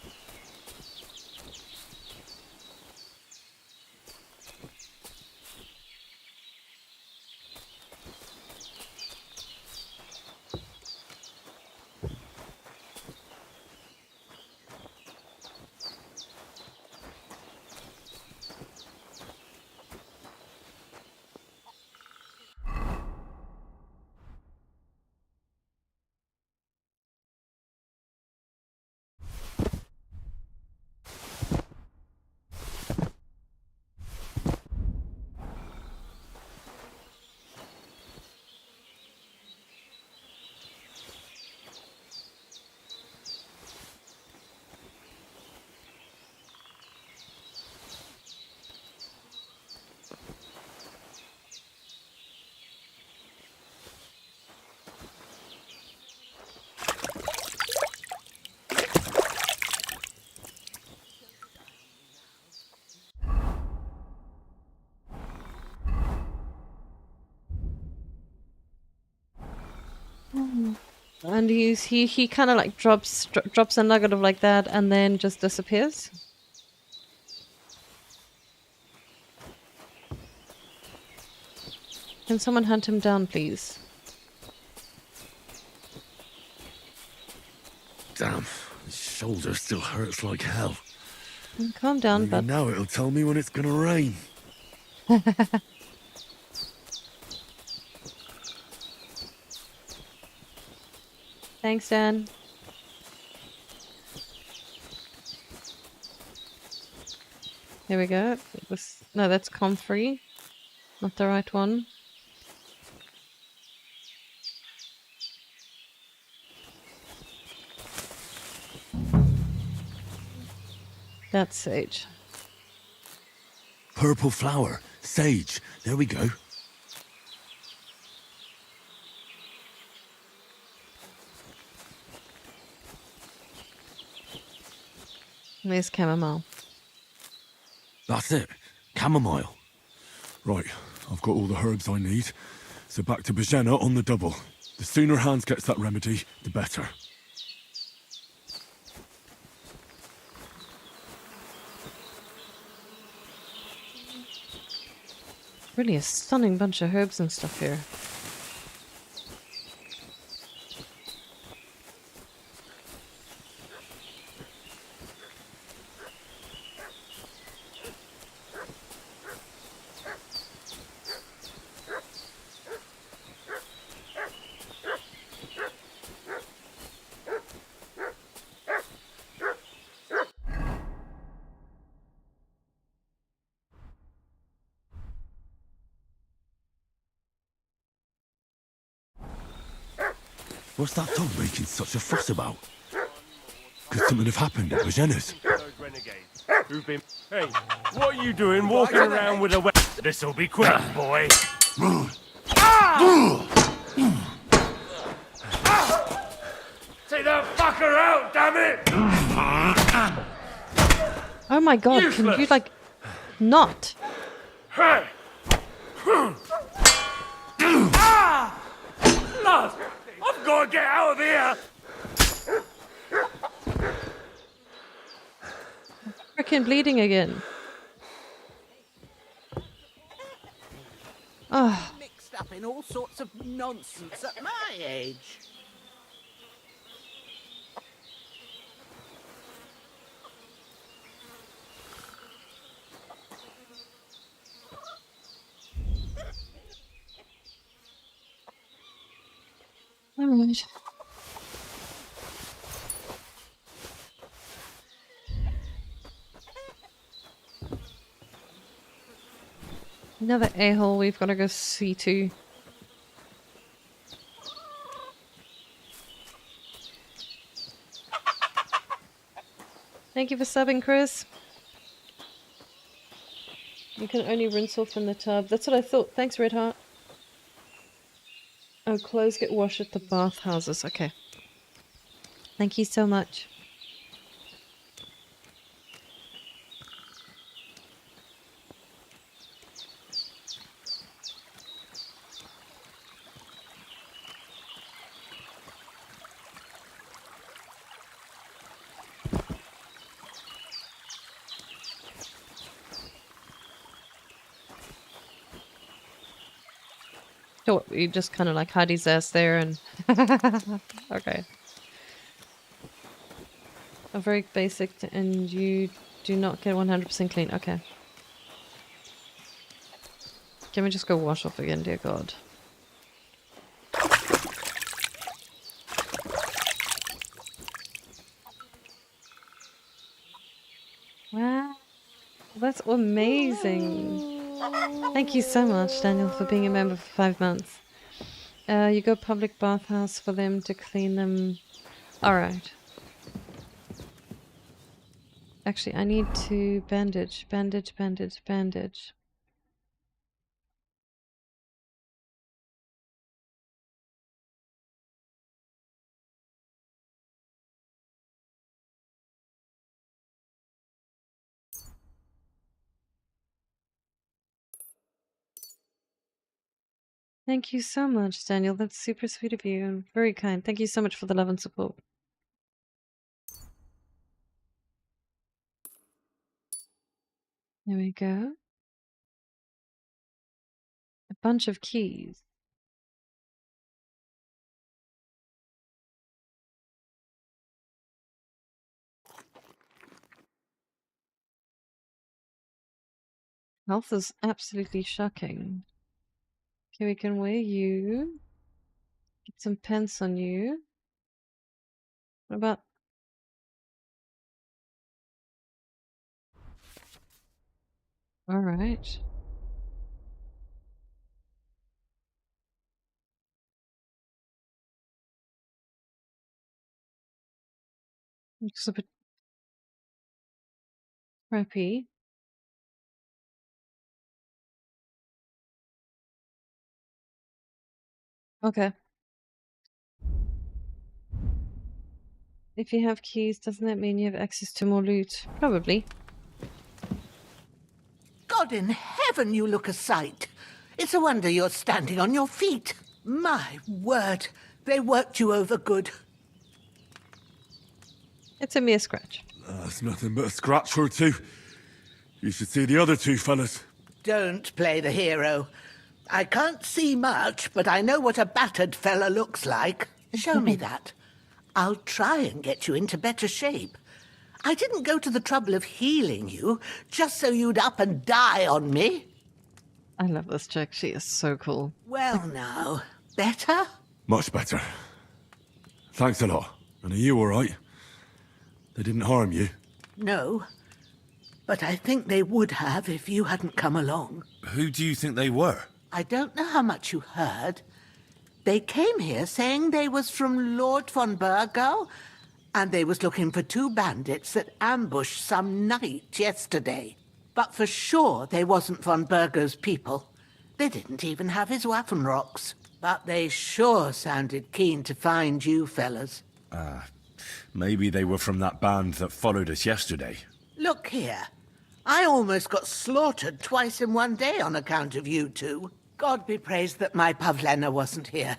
And he kind of like drops a nugget of like that and then just disappears. Can someone hunt him down, please? Damn, his shoulder still hurts like hell. Calm down, Maybe bud. now it'll tell me when it's gonna rain. Thanks, Dan. There we go. No, that's comfrey. Not the right one. That's sage. Purple flower, sage. There we go. There's chamomile. That's it. Chamomile. Right, I've got all the herbs I need. So back to Bajena on the double. The sooner Hans gets that remedy, the better. Really a stunning bunch of herbs and stuff here. What's that dog making such a fuss about? Could something have happened at Bajena's? Who've been... Hey, what are you doing walking around with a weapon? This'll be quick, boy. Take that fucker out, damn it! Oh my god, can you like not? Hey! Lad, I've got to get out of here! Freaking bleeding again. Oh. Mixed up in all sorts of nonsense at my age. All right. Another a-hole we've got to go see to. Thank you for subbing, Chris. You can only rinse off in the tub. That's what I thought. Thanks, Red Heart. Oh, clothes get washed at the bathhouses. Okay. Thank you so much. So you just kind of like hide his ass there and... Okay. A very basic and you do not get 100% clean. Okay. Can we just go wash off again, dear God? Wow. That's amazing. Thank you so much, Daniel, for being a member for 5 months. You go public bathhouse for them to clean them. Alright. Actually, I need to bandage. Bandage. Thank you so much, Daniel. That's super sweet of you and very kind. Thank you so much for the love and support. There we go. A bunch of keys. Health is absolutely shocking. Okay, we can wear you. Get some pants on you. What about... Alright. Looks a bit crappy. Okay. If you have keys, doesn't that mean you have access to more loot? Probably. God in heaven, you look a sight. It's a wonder you're standing on your feet. My word, they worked you over good. It's a mere scratch. That's nothing but a scratch or two. You should see the other two fellas. Don't play the hero. I can't see much, but I know what a battered fella looks like. Show me that. I'll try and get you into better shape. I didn't go to the trouble of healing you just so you'd up and die on me. I love this chick. She is so cool. Well now, better? Much better. Thanks a lot. And are you all right? They didn't harm you? No, but I think they would have if you hadn't come along. Who do you think they were? I don't know how much you heard. They came here saying they was from Lord von Burgo, and they was looking for 2 bandits that ambushed some knight yesterday. But for sure they wasn't von Burgo's people. They didn't even have his Waffenrocks. But they sure sounded keen to find you fellas. Maybe they were from that band that followed us yesterday. Look here. I almost got slaughtered twice in one day on account of you two. God be praised that my Pavlena wasn't here.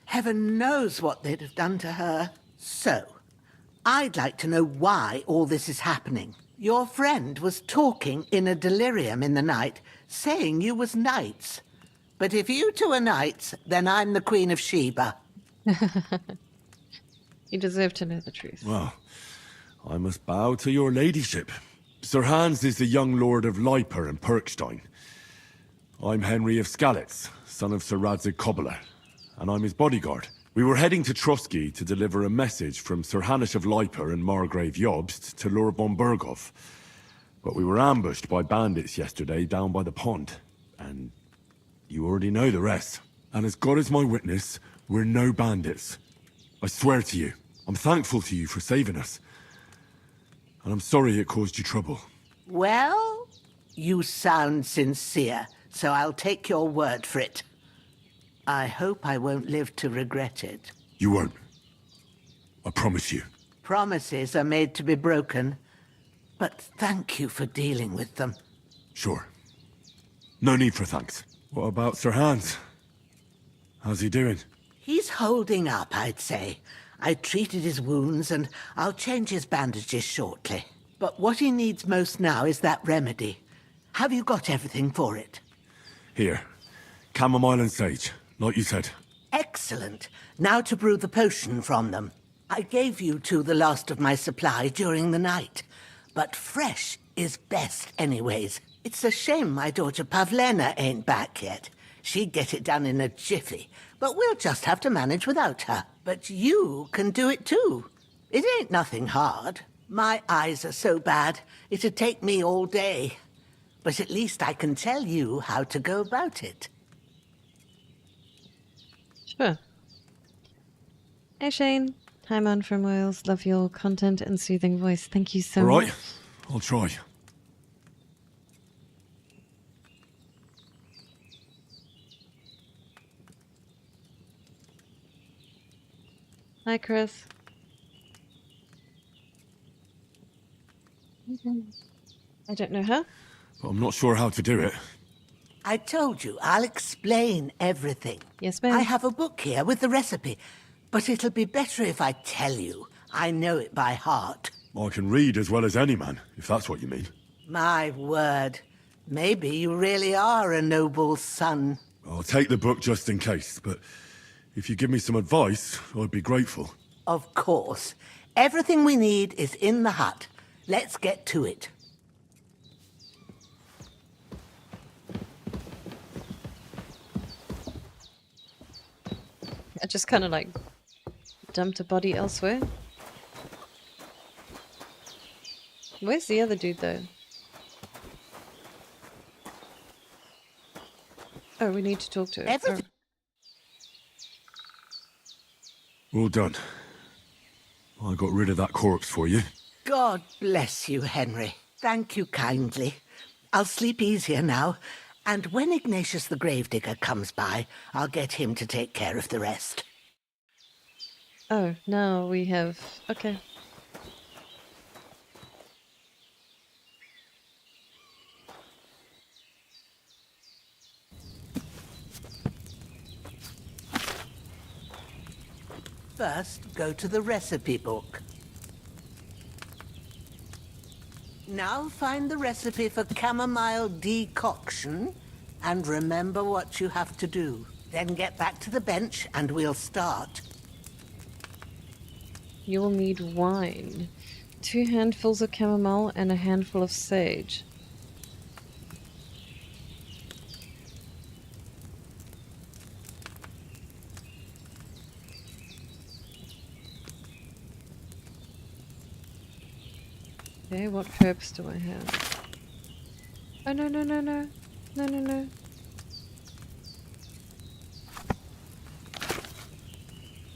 Heaven knows what they'd have done to her. So, I'd like to know why all this is happening. Your friend was talking in a delirium in the night, saying you was knights. But if you two are knights, then I'm the Queen of Sheba. You deserve to know the truth. Well, I must bow to your ladyship. Sir Hans is the young lord of Leiper and Perkstein. I'm Henry of Skalitz, son of Sir Radzig Cobbler, and I'm his bodyguard. We were heading to Trosky to deliver a message from Sir Hanish of Leiper and Margrave Jobst to Lord von Burgov. But we were ambushed by bandits yesterday down by the pond, and you already know the rest. And as God is my witness, we're no bandits. I swear to you, I'm thankful to you for saving us. And I'm sorry it caused you trouble. Well, you sound sincere, so I'll take your word for it. I hope I won't live to regret it. You won't. I promise you. Promises are made to be broken, but thank you for dealing with them. Sure. No need for thanks. What about Sir Hans? How's he doing? He's holding up, I'd say. I treated his wounds, and I'll change his bandages shortly. But what he needs most now is that remedy. Have you got everything for it? Here. Chamomile and sage, like you said. Excellent. Now to brew the potion from them. I gave you two the last of my supply during the night. But fresh is best anyways. It's a shame my daughter Pavlena ain't back yet. She'd get it done in a jiffy, but we'll just have to manage without her. But you can do it too. It ain't nothing hard. My eyes are so bad, it'd take me all day. But at least I can tell you how to go about it. Sure. Hey Shane. Hi man from Wales. Love your content and soothing voice. Thank you so All much. right, I'll try. Hi Chris. I don't know her. But I'm not sure how to do it. I told you, I'll explain everything. Yes, ma'am. I have a book here with the recipe, but it'll be better if I tell you. I know it by heart. I can read as well as any man, if that's what you mean. My word. Maybe you really are a noble son. I'll take the book just in case, but if you give me some advice, I'd be grateful. Of course. Everything we need is in the hut. Let's get to it. I just kind of like dumped a body elsewhere. Where's the other dude though? Oh, we need to talk to him. Oh. All done. I got rid of that corpse for you. God bless you, Henry. Thank you kindly. I'll sleep easier now, and when Ignatius the Gravedigger comes by, I'll get him to take care of the rest. Oh, now we have... Okay. First, go to the recipe book. Now find the recipe for chamomile decoction, and remember what you have to do. Then get back to the bench, and we'll start. You will need wine. 2 handfuls of chamomile and a handful of sage. Okay, what herbs do I have? Oh, no, no, no, no. No, no, no.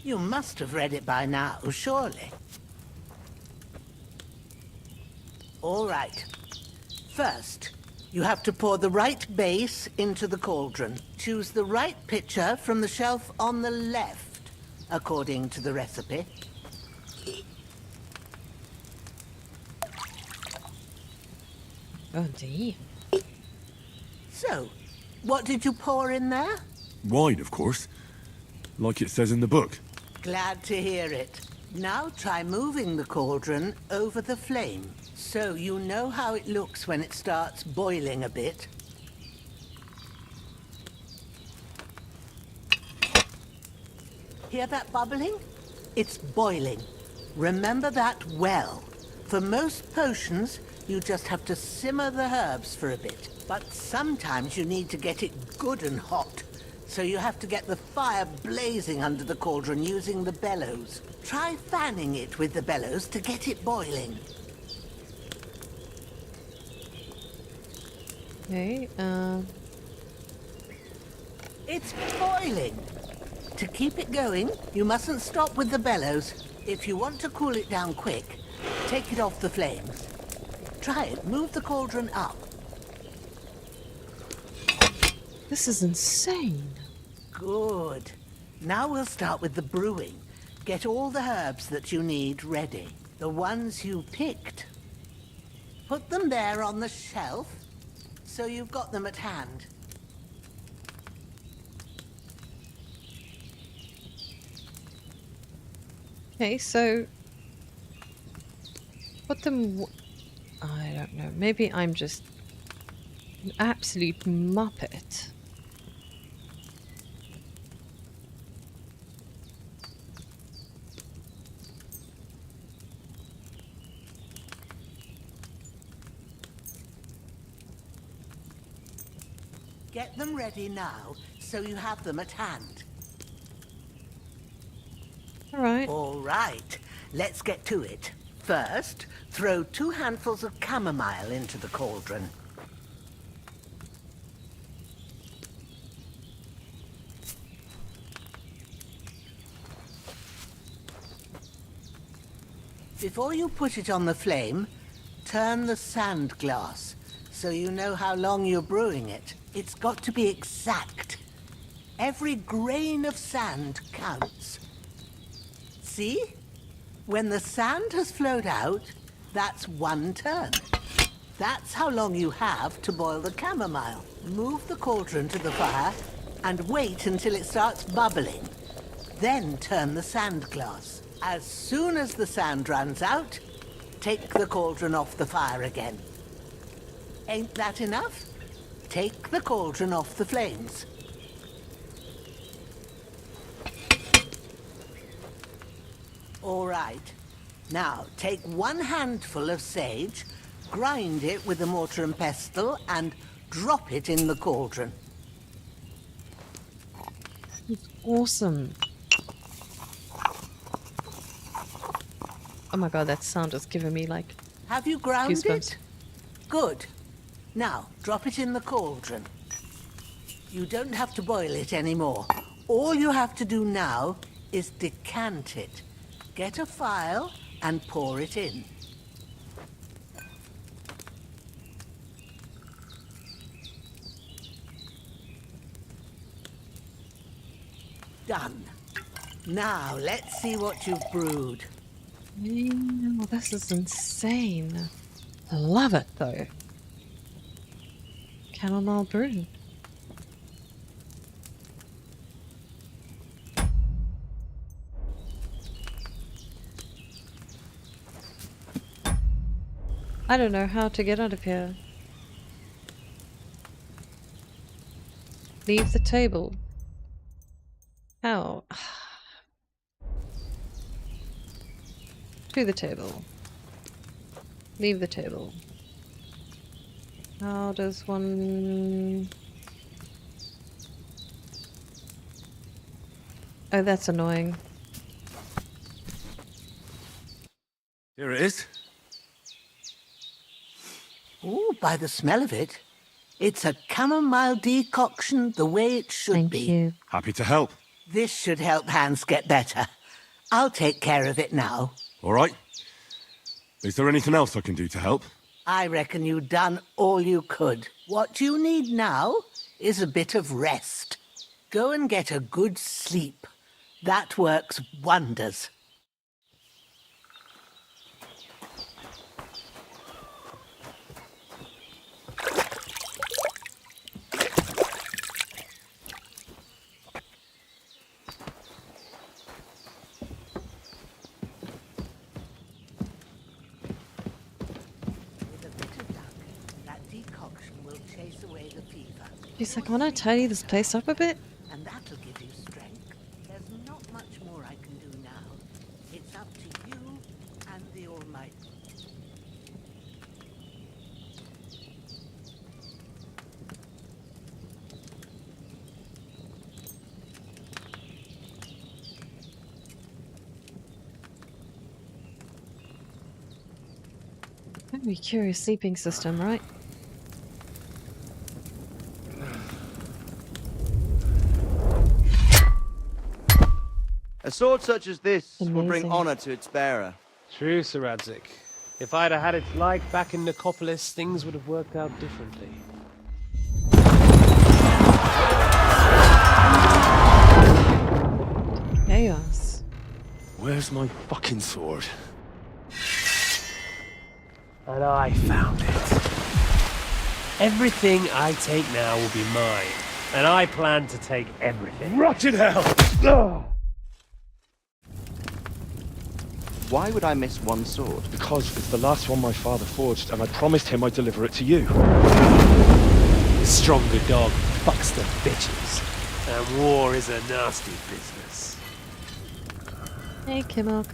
You must have read it by now, surely. All right. First, you have to pour the right base into the cauldron. Choose the right pitcher from the shelf on the left, according to the recipe. Oh, dear. So, what did you pour in there? Wine, of course. Like it says in the book. Glad to hear it. Now try moving the cauldron over the flame, so you know how it looks when it starts boiling a bit. Hear that bubbling? It's boiling. Remember that well. For most potions, you just have to simmer the herbs for a bit. But sometimes you need to get it good and hot. So you have to get the fire blazing under the cauldron using the bellows. Try fanning it with the bellows to get it boiling. Okay, It's boiling. To keep it going, you mustn't stop with the bellows. If you want to cool it down quick, take it off the flames. Try it. Move the cauldron up. This is insane. Good. Now we'll start with the brewing. Get all the herbs that you need ready. The ones you picked. Put them there on the shelf, so you've got them at hand. Okay, so put them. I don't know. Maybe I'm just an absolute muppet. Get them ready now, so you have them at hand. All right. All right. Let's get to it. First, throw 2 handfuls of chamomile into the cauldron. Before you put it on the flame, turn the sand glass so you know how long you're brewing it. It's got to be exact. Every grain of sand counts. See? When the sand has flowed out, that's 1 turn. That's how long you have to boil the chamomile. Move the cauldron to the fire and wait until it starts bubbling. Then turn the sand glass. As soon as the sand runs out, take the cauldron off the fire again. Ain't that enough? Take the cauldron off the flames. All right. Now, take 1 handful of sage, grind it with a mortar and pestle, and drop it in the cauldron. It's awesome. Oh my god, that sound is giving me like Have you ground goosebumps. it? Good. Now, drop it in the cauldron. You don't have to boil it anymore. All you have to do now is decant it. Get a phial and pour it in. Done. Now, let's see what you've brewed. No, this is insane. I love it though. Chamomile brew. I don't know how to get out of here. Leave the table. How? To the table. Leave the table. How does one... Oh, that's annoying. Here it is. Ooh, by the smell of it, it's a chamomile decoction the way it should be. Thank you. Happy to help. This should help Hans get better. I'll take care of it now. All right. Is there anything else I can do to help? I reckon you've done all you could. What you need now is a bit of rest. Go and get a good sleep. That works wonders. She's like, wanna tidy this place up a bit? And that'll give you strength. There's not much more I can do now. It's up to you and the Almighty. Very curious sleeping system, right? A sword such as this will bring Amazing. honor to its bearer. True, Sir Radzik. If I'd have had its like back in Nicopolis, things would have worked out differently. chaos. Where's my fucking sword? And I found it. Everything I take now will be mine. And I plan to take everything. Rotten hell! Ugh. Why would I miss one sword? Because it's the last one my father forged, and I promised him I'd deliver it to you. The stronger dog fucks the bitches. And war is a nasty business. Hey, Kimok.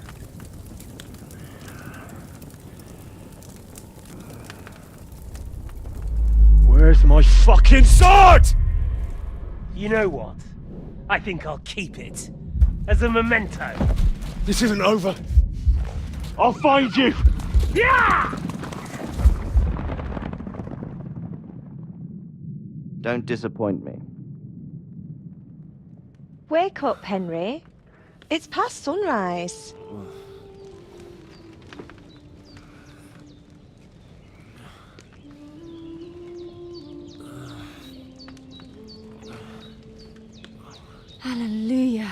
Where's my fucking sword? You know what? I think I'll keep it. As a memento. This isn't over. I'll find you! Yeah! Don't disappoint me. Wake up, Henry. It's past sunrise. Hallelujah.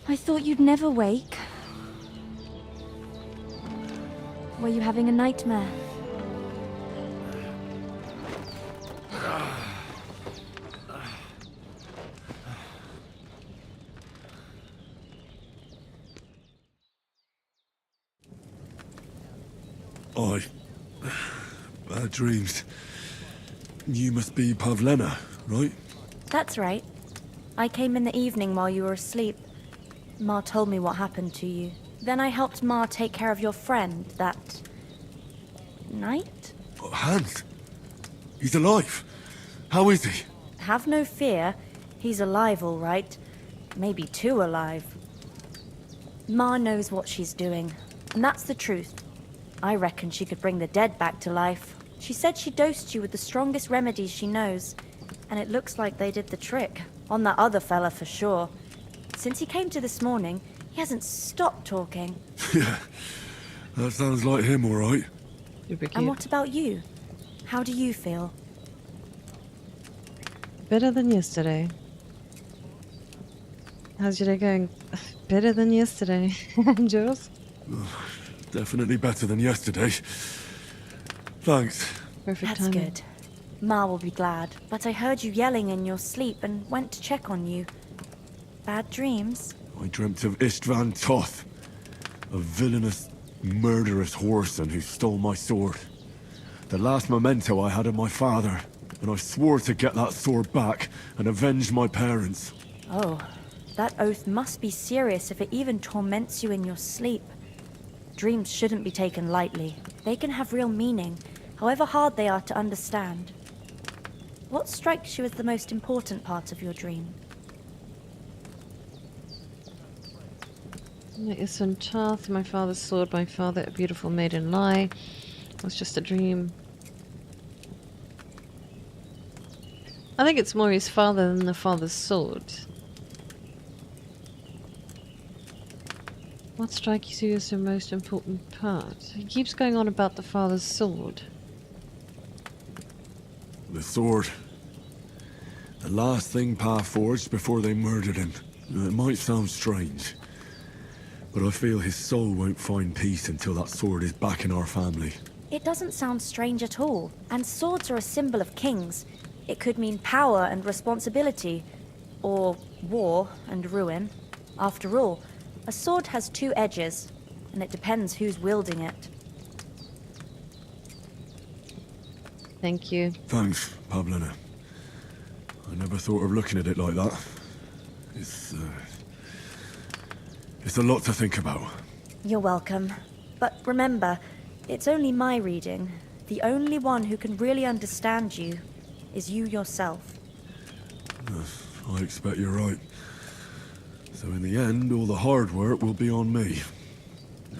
I thought you'd never wake. Were you having a nightmare? Bad dreams. You must be Pavlena, right? That's right. I came in the evening while you were asleep. Ma told me what happened to you. Then I helped Ma take care of your friend that night? Hans? He's alive. How is he? Have no fear. He's alive, all right. Maybe too alive. Ma knows what she's doing, and that's the truth. I reckon she could bring the dead back to life. She said she dosed you with the strongest remedies she knows, and it looks like they did the trick. On that other fella for sure. Since he came to this morning, he hasn't stopped talking. Yeah, that sounds like him, all right. And what about you? How do you feel? Better than yesterday. How's your day going? Better than yesterday. And yours? Definitely better than yesterday. Thanks. Perfect That's timing. good. Ma will be glad, but I heard you yelling in your sleep and went to check on you. Bad dreams? I dreamt of Istvan Toth, a villainous, murderous whoreson who stole my sword. The last memento I had of my father, and I swore to get that sword back and avenge my parents. Oh, that oath must be serious if it even torments you in your sleep. Dreams shouldn't be taken lightly. They can have real meaning, however hard they are to understand. What strikes you as the most important part of your dream? Isn't Toth, my father's sword, my father, a beautiful maiden lie. It was just a dream. I think it's more his father than the father's sword. What strikes you as the most important part? He keeps going on about the father's sword. The sword. The last thing Pa forged before they murdered him. It might sound strange, but I feel his soul won't find peace until that sword is back in our family. It doesn't sound strange at all, and swords are a symbol of kings. It could mean power and responsibility, or war and ruin. After all, a sword has two edges, and it depends who's wielding it. Thank you. Thanks, Pavlena. I never thought of looking at it like that. It's a lot to think about. You're welcome. But remember, it's only my reading. The only one who can really understand you is you yourself. I expect you're right. So in the end, all the hard work will be on me.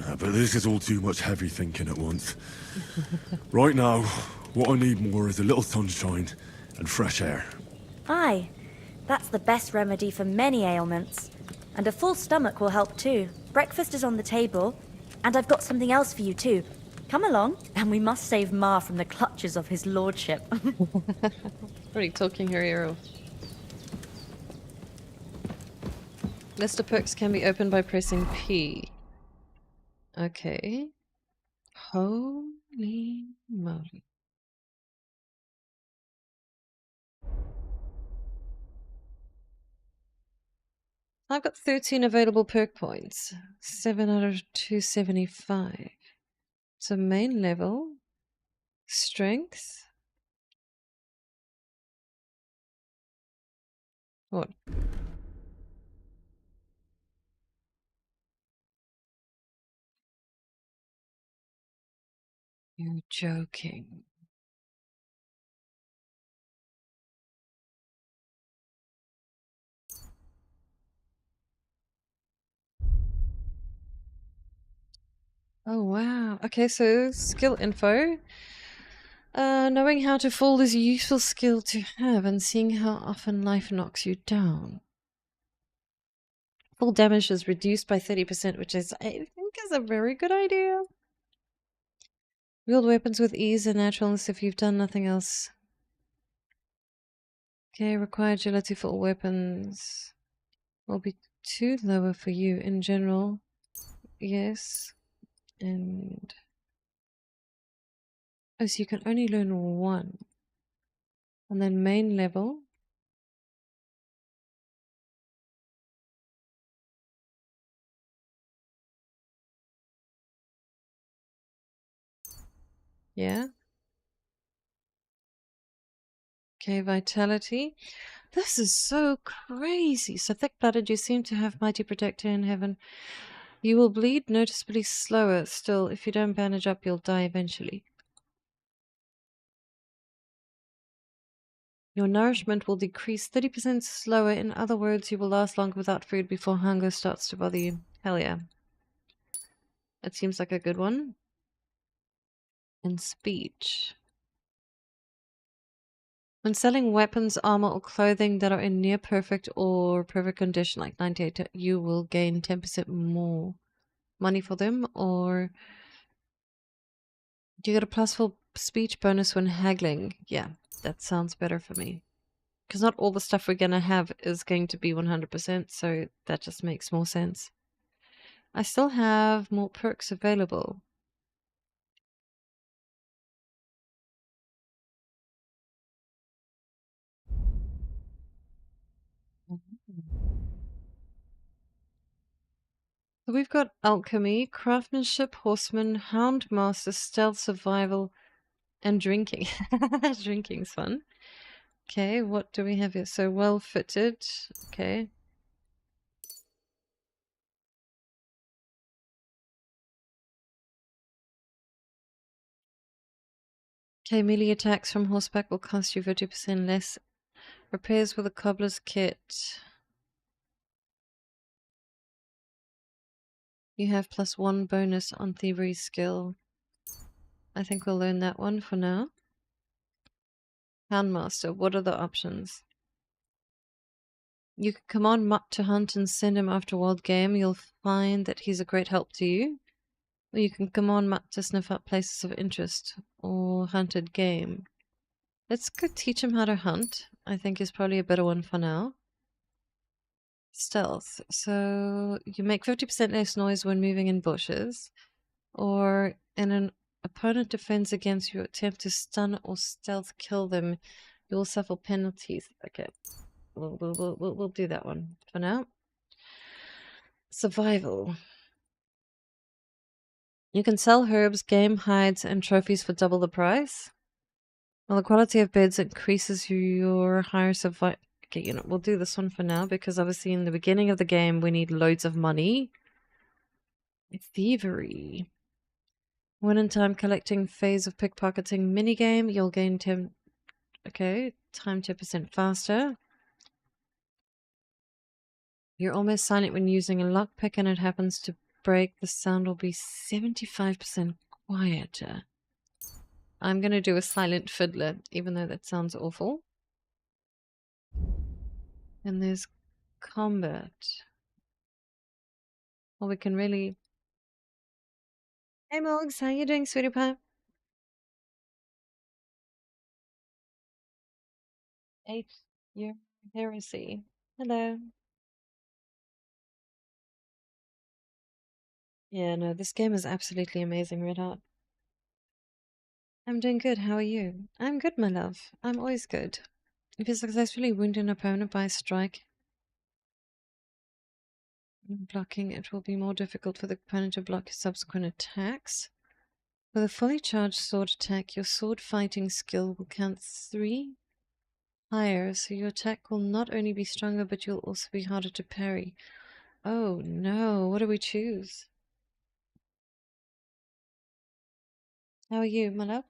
But this is all too much heavy thinking at once. Right now, what I need more is a little sunshine and fresh air. Aye, that's the best remedy for many ailments. And a full stomach will help too. Breakfast is on the table, and I've got something else for you too. Come along, and we must save Ma from the clutches of his lordship. Already talking her ear off. List of perks can be opened by pressing P. Okay. Holy moly. I've got 13 available perk points. 7 out of 275. So main level. Strength. What? You're joking. Oh wow. Okay, so skill info. Knowing how to fold is a useful skill to have, and seeing how often life knocks you down. Full damage is reduced by 30%, which is, I think, is a very good idea. Wield weapons with ease and naturalness if you've done nothing else. Okay, required agility for all weapons will be too lower for you in general. Yes. And oh, so you can only learn one. And then main level. Yeah. Okay, vitality. This is so crazy. So thick-blooded, you seem to have mighty protector in heaven. You will bleed noticeably slower. Still, if you don't bandage up, you'll die eventually. Your nourishment will decrease 30% slower. In other words, you will last longer without food before hunger starts to bother you. Hell yeah. That seems like a good one. And speech. When selling weapons, armor, or clothing that are in near perfect or perfect condition, like 98, you will gain 10% more money for them, or do you get a +4 speech bonus when haggling? Yeah, that sounds better for me. Because not all the stuff we're going to have is going to be 100%, so that just makes more sense. I still have more perks available. So we've got alchemy, craftsmanship, horseman, hound master, stealth, survival, and drinking. Drinking's fun. Okay, what do we have here? So well fitted. Okay. Okay, melee attacks from horseback will cost you 50% less. Repairs with a cobbler's kit. You have +1 bonus on thievery skill. I think we'll learn that one for now. Houndmaster, what are the options? You can command Mutt to hunt and send him after wild game. You'll find that he's a great help to you. Or you can command Mutt to sniff out places of interest or hunted game. Let's go teach him how to hunt. I think is probably a better one for now. Stealth. So you make 50% less noise when moving in bushes, or in an opponent defends against your attempt to stun or stealth kill them, you will suffer penalties. Okay, we'll do that one for now. Survival. You can sell herbs, game, hides, and trophies for double the price. Well, the quality of beds increases your higher survival. Okay, you know, we'll do this one for now because obviously in the beginning of the game we need loads of money. Thievery. When in time collecting phase of pickpocketing minigame, you'll gain 10. Okay, time 10% faster. You're almost silent when using a lockpick and it happens to break. The sound will be 75% quieter. I'm going to do a silent fiddler, even though that sounds awful. And there's combat. Well, we can really... Hey, Mogs, how you doing, sweetie pie? 8-year heresy. Hello. Yeah, no, this game is absolutely amazing, Red Heart. I'm doing good. How are you? I'm good, my love. I'm always good. If you successfully wound an opponent by a strike, blocking, it will be more difficult for the opponent to block your subsequent attacks. With a fully charged sword attack, your sword fighting skill will count 3 higher, so your attack will not only be stronger, but you'll also be harder to parry. Oh no, what do we choose? How are you, my love?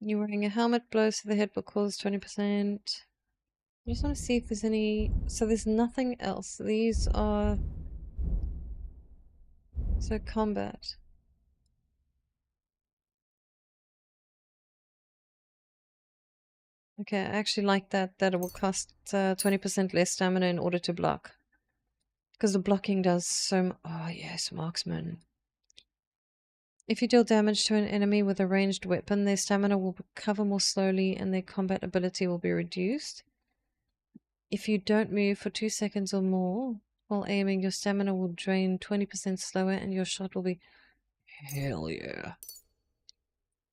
You're wearing a helmet, blows to the head will cause 20%. I just want to see if there's any... So there's nothing else. These are... So combat. Okay, I actually like that it will cost 20% less stamina in order to block. Because the blocking does so... Oh yes, marksman. If you deal damage to an enemy with a ranged weapon, their stamina will recover more slowly and their combat ability will be reduced. If you don't move for 2 seconds or more while aiming, your stamina will drain 20% slower and your shot will be... Hell yeah.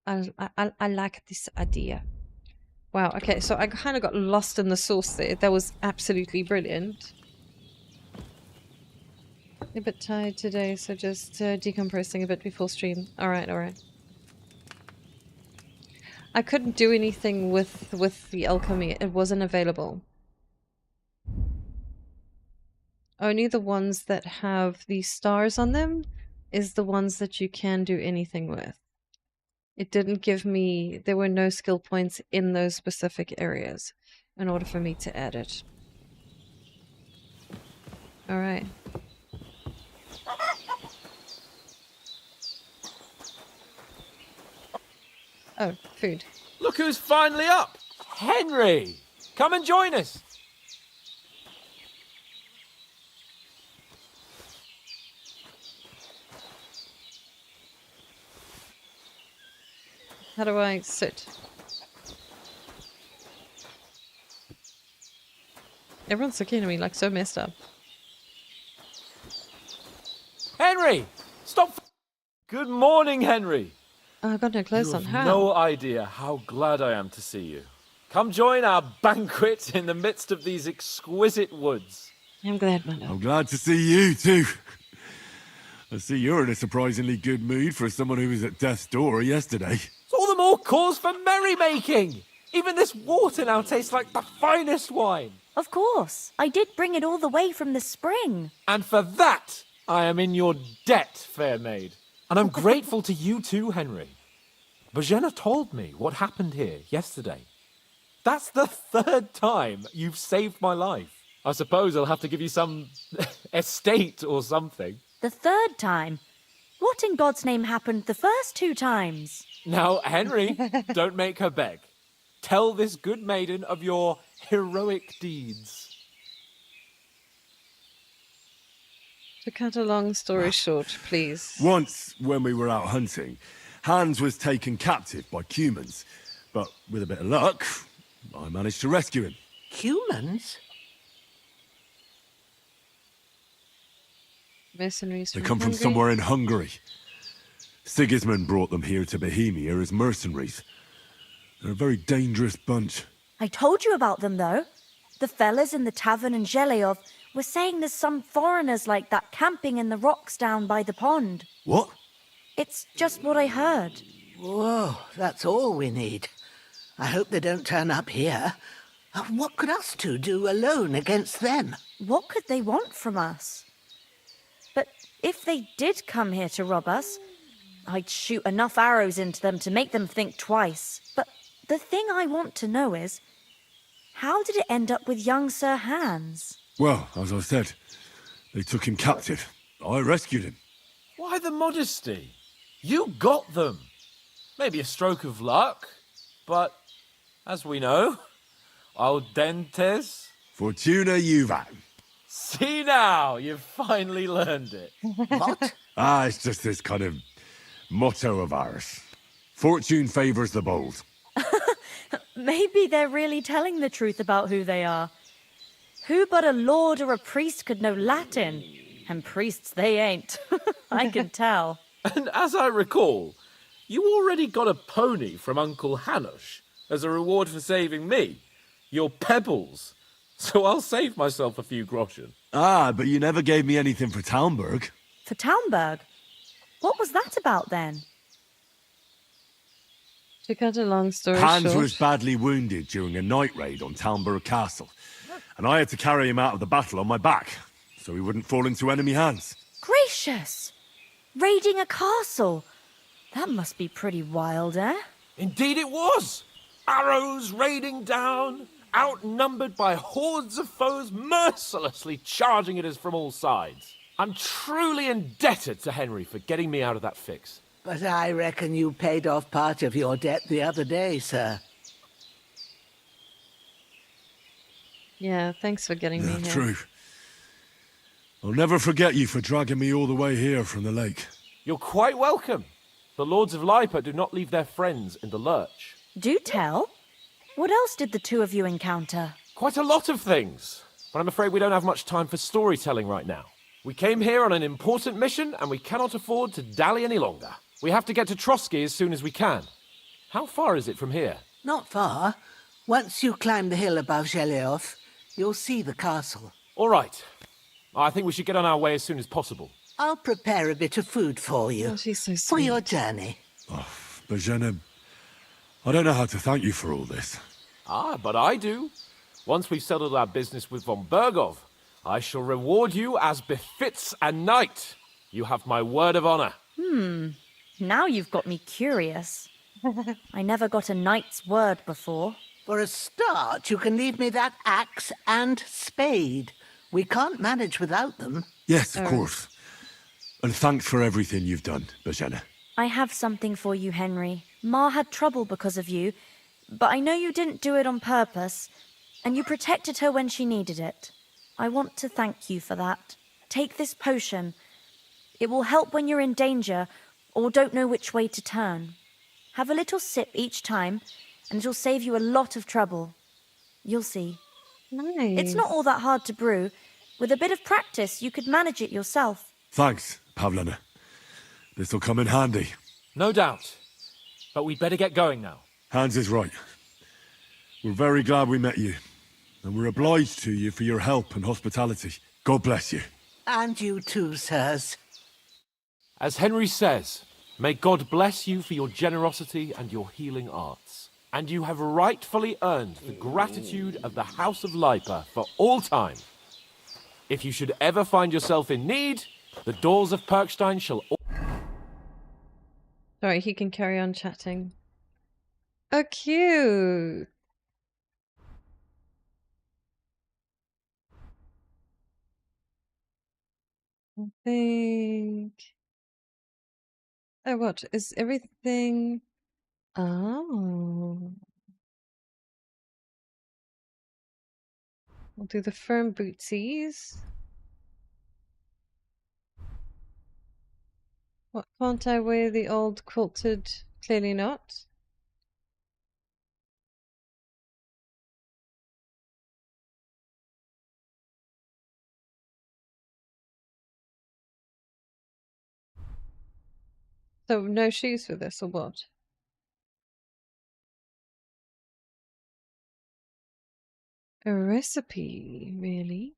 I like this idea. Wow, okay, so I kind of got lost in the sauce there. That was absolutely brilliant. A bit tired today, so just decompressing a bit before stream. Alright, alright. I couldn't do anything with the alchemy. It wasn't available. Only the ones that have these stars on them is the ones that you can do anything with. It didn't give me... There were no skill points in those specific areas in order for me to add it. Alright. Oh, food. Look who's finally up! Henry! Come and join us! How do I sit? Everyone's looking at me like so messed up. Henry! Stop! Good morning, Henry! Oh, I've got no clothes on. How? No idea how glad I am to see you. Come join our banquet in the midst of these exquisite woods. I'm glad, my love. I'm glad to see you too. I see you're in a surprisingly good mood for someone who was at death's door yesterday. It's all the more cause for merrymaking! Even this water now tastes like the finest wine. Of course. I did bring it all the way from the spring. And for that, I am in your debt, fair maid. And I'm grateful to you too, Henry. Bojena told me what happened here yesterday. That's the 3rd time you've saved my life. I suppose I'll have to give you some estate or something. The 3rd time? What in God's name happened the first 2 times? Now, Henry, don't make her beg. Tell this good maiden of your heroic deeds. To cut a long story short, please. Once, when we were out hunting, Hans was taken captive by humans. But with a bit of luck, I managed to rescue him. Humans? Mercenaries They come from somewhere in Hungary. Sigismund brought them here to Bohemia as mercenaries. They're a very dangerous bunch. I told you about them, though. The fellas in the tavern in Zheleov were saying there's some foreigners like that camping in the rocks down by the pond. What? It's just what I heard. Whoa, that's all we need. I hope they don't turn up here. What could us two do alone against them? What could they want from us? But if they did come here to rob us, I'd shoot enough arrows into them to make them think twice. But the thing I want to know is, how did it end up with young Sir Hans? Well, as I said, they took him captive. I rescued him. Why the modesty? You got them. Maybe a stroke of luck, but as we know, audentes. Fortuna juvat. See now, you've finally learned it. What? It's just this kind of motto of ours. Fortune favors the bold. Maybe they're really telling the truth about who they are. Who but a lord or a priest could know Latin? And priests they ain't. I can tell. And as I recall, you already got a pony from Uncle Hanush as a reward for saving me. Your pebbles. So I'll save myself a few groschen. But you never gave me anything for Talmberg. For Talmberg? What was that about then? To cut a long story Hans short... was badly wounded during a night raid on Talmberg Castle, and I had to carry him out of the battle on my back, so he wouldn't fall into enemy hands. Gracious! Raiding a castle? That must be pretty wild, eh? Indeed it was! Arrows raining down, outnumbered by hordes of foes mercilessly charging at us from all sides. I'm truly indebted to Henry for getting me out of that fix. But I reckon you paid off part of your debt the other day, sir. Yeah, thanks for getting me here. True. I'll never forget you for dragging me all the way here from the lake. You're quite welcome. The Lords of Lipa do not leave their friends in the lurch. Do tell. What else did the two of you encounter? Quite a lot of things, but I'm afraid we don't have much time for storytelling right now. We came here on an important mission, and we cannot afford to dally any longer. We have to get to Trosky as soon as we can. How far is it from here? Not far. Once you climb the hill above Geleoth, you'll see the castle. All right. I think we should get on our way as soon as possible. I'll prepare a bit of food for you. Oh, she's so sweet. For your journey. Bajena, I don't know how to thank you for all this. But I do. Once we've settled our business with von Bergov, I shall reward you as befits a knight. You have my word of honor. Now you've got me curious. I never got a knight's word before. For a start, you can leave me that axe and spade. We can't manage without them. Yes, of course. And thanks for everything you've done, Bajena. I have something for you, Henry. Ma had trouble because of you, but I know you didn't do it on purpose, and you protected her when she needed it. I want to thank you for that. Take this potion. It will help when you're in danger or don't know which way to turn. Have a little sip each time, and it'll save you a lot of trouble. You'll see. Nice. It's not all that hard to brew. With a bit of practice, you could manage it yourself. Thanks, Pavlena. This'll come in handy. No doubt. But we'd better get going now. Hans is right. We're very glad we met you. And we're obliged to you for your help and hospitality. God bless you. And you too, sirs. As Henry says, may God bless you for your generosity and your healing arts. And you have rightfully earned the gratitude of the House of Lipa for all time. If you should ever find yourself in need, the doors of Perkstein shall... Sorry, he can carry on chatting. Oh, cute. I think... Oh, what? Is everything... Oh. We'll do the firm bootsies. What, can't I wear the old quilted? Clearly not. So no shoes for this, or what? A recipe, really?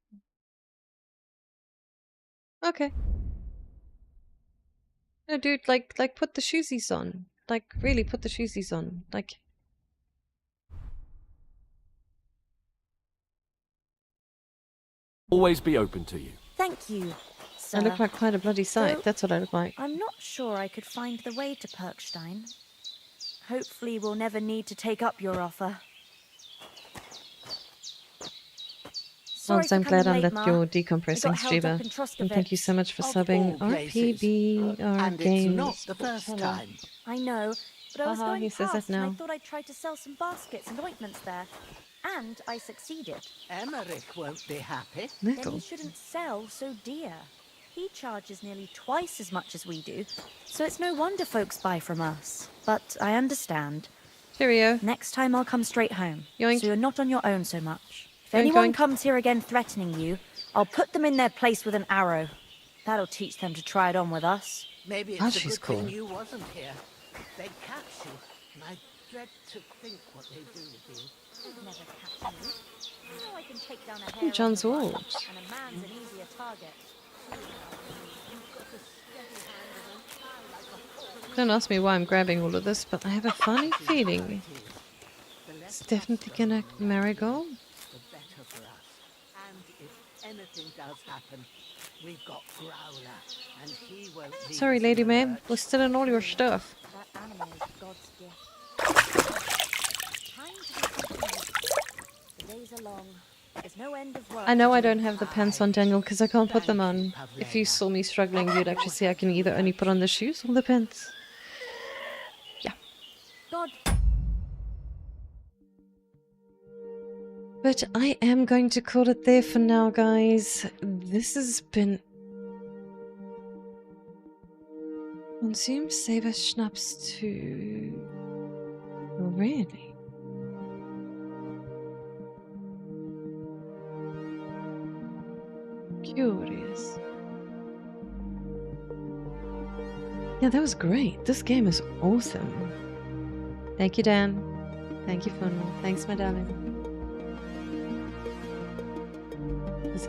Okay. No, dude, like put the shoesies on. Like, really put the shoesies on. Like... Always be open to you. Thank you, sir. I look like quite a bloody sight. Though That's what I look like. I'm not sure I could find the way to Perkstein. Hopefully we'll never need to take up your offer. Well, Sorry I'm for glad coming I late, let Ma. your We decompressing got held up streamer. in Trosky And thank you so much for subbing. all places. RPBR And Games. it's not the first time. I know, but I was Haha, going he says past that and I now. thought I'd try to sell some baskets and ointments there. And I succeeded. Emmerich won't be happy. Then he shouldn't sell so dear. He charges nearly twice as much as we do, so it's no wonder folks buy from us. But I understand. Cheerio. Next time I'll come straight home, Yoink. so you're not on your own so much. If Yoink, anyone yoink. comes here again threatening you, I'll put them in their place with an arrow. That'll teach them to try it on with us. Maybe Oh, it's a she's good cool. thing you wasn't here. They'd catch you, and I dread to think what they do with you. They'd never catch me. You know I can take down a hair John's off a vine, wolves. and a man's an easier target. Don't ask me why I'm grabbing all of this, but I have a funny feeling it's definitely gonna marigold. The better for us. And if anything does happen, we've got Growler, and he won't leave Sorry, us Lady in the Ma'am. lurch. We're still in all your stuff. That animal is God's gift. Time to do something useful. The days are long. There's no end of work. I know to I do. don't have the pants on, Daniel, because I can't put them on. If you saw me struggling, you'd actually see I can either only put on the shoes or the pants. God. But I am going to call it there for now, guys. This has been... Consume Saber Schnapps 2. Really? Curious. Yeah, that was great. This game is awesome. Thank you, Dan. Thank you, Funnel. Thanks, my darling. This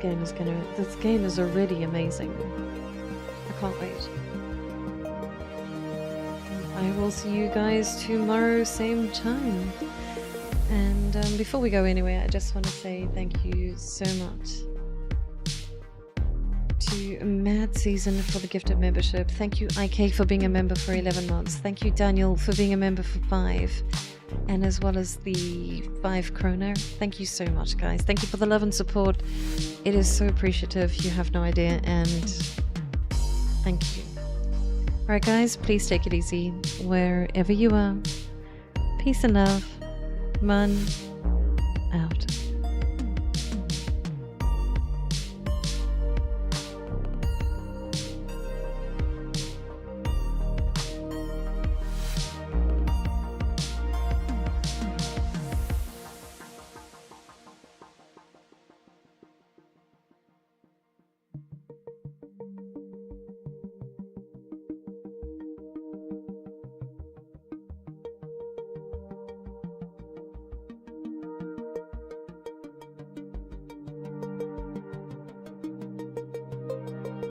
game is already amazing. I can't wait. I will see you guys tomorrow, same time. And before we go anywhere, I just want to say thank you so much to Mad Season for the gift of membership. Thank you, IK, for being a member for 11 months. Thank you, Daniel, for being a member for 5. And as well as the 5 kroner. Thank you so much, guys. Thank you for the love and support. It is so appreciative. You have no idea. And thank you. Alright, guys, please take it easy wherever you are. Peace and love. Mon out.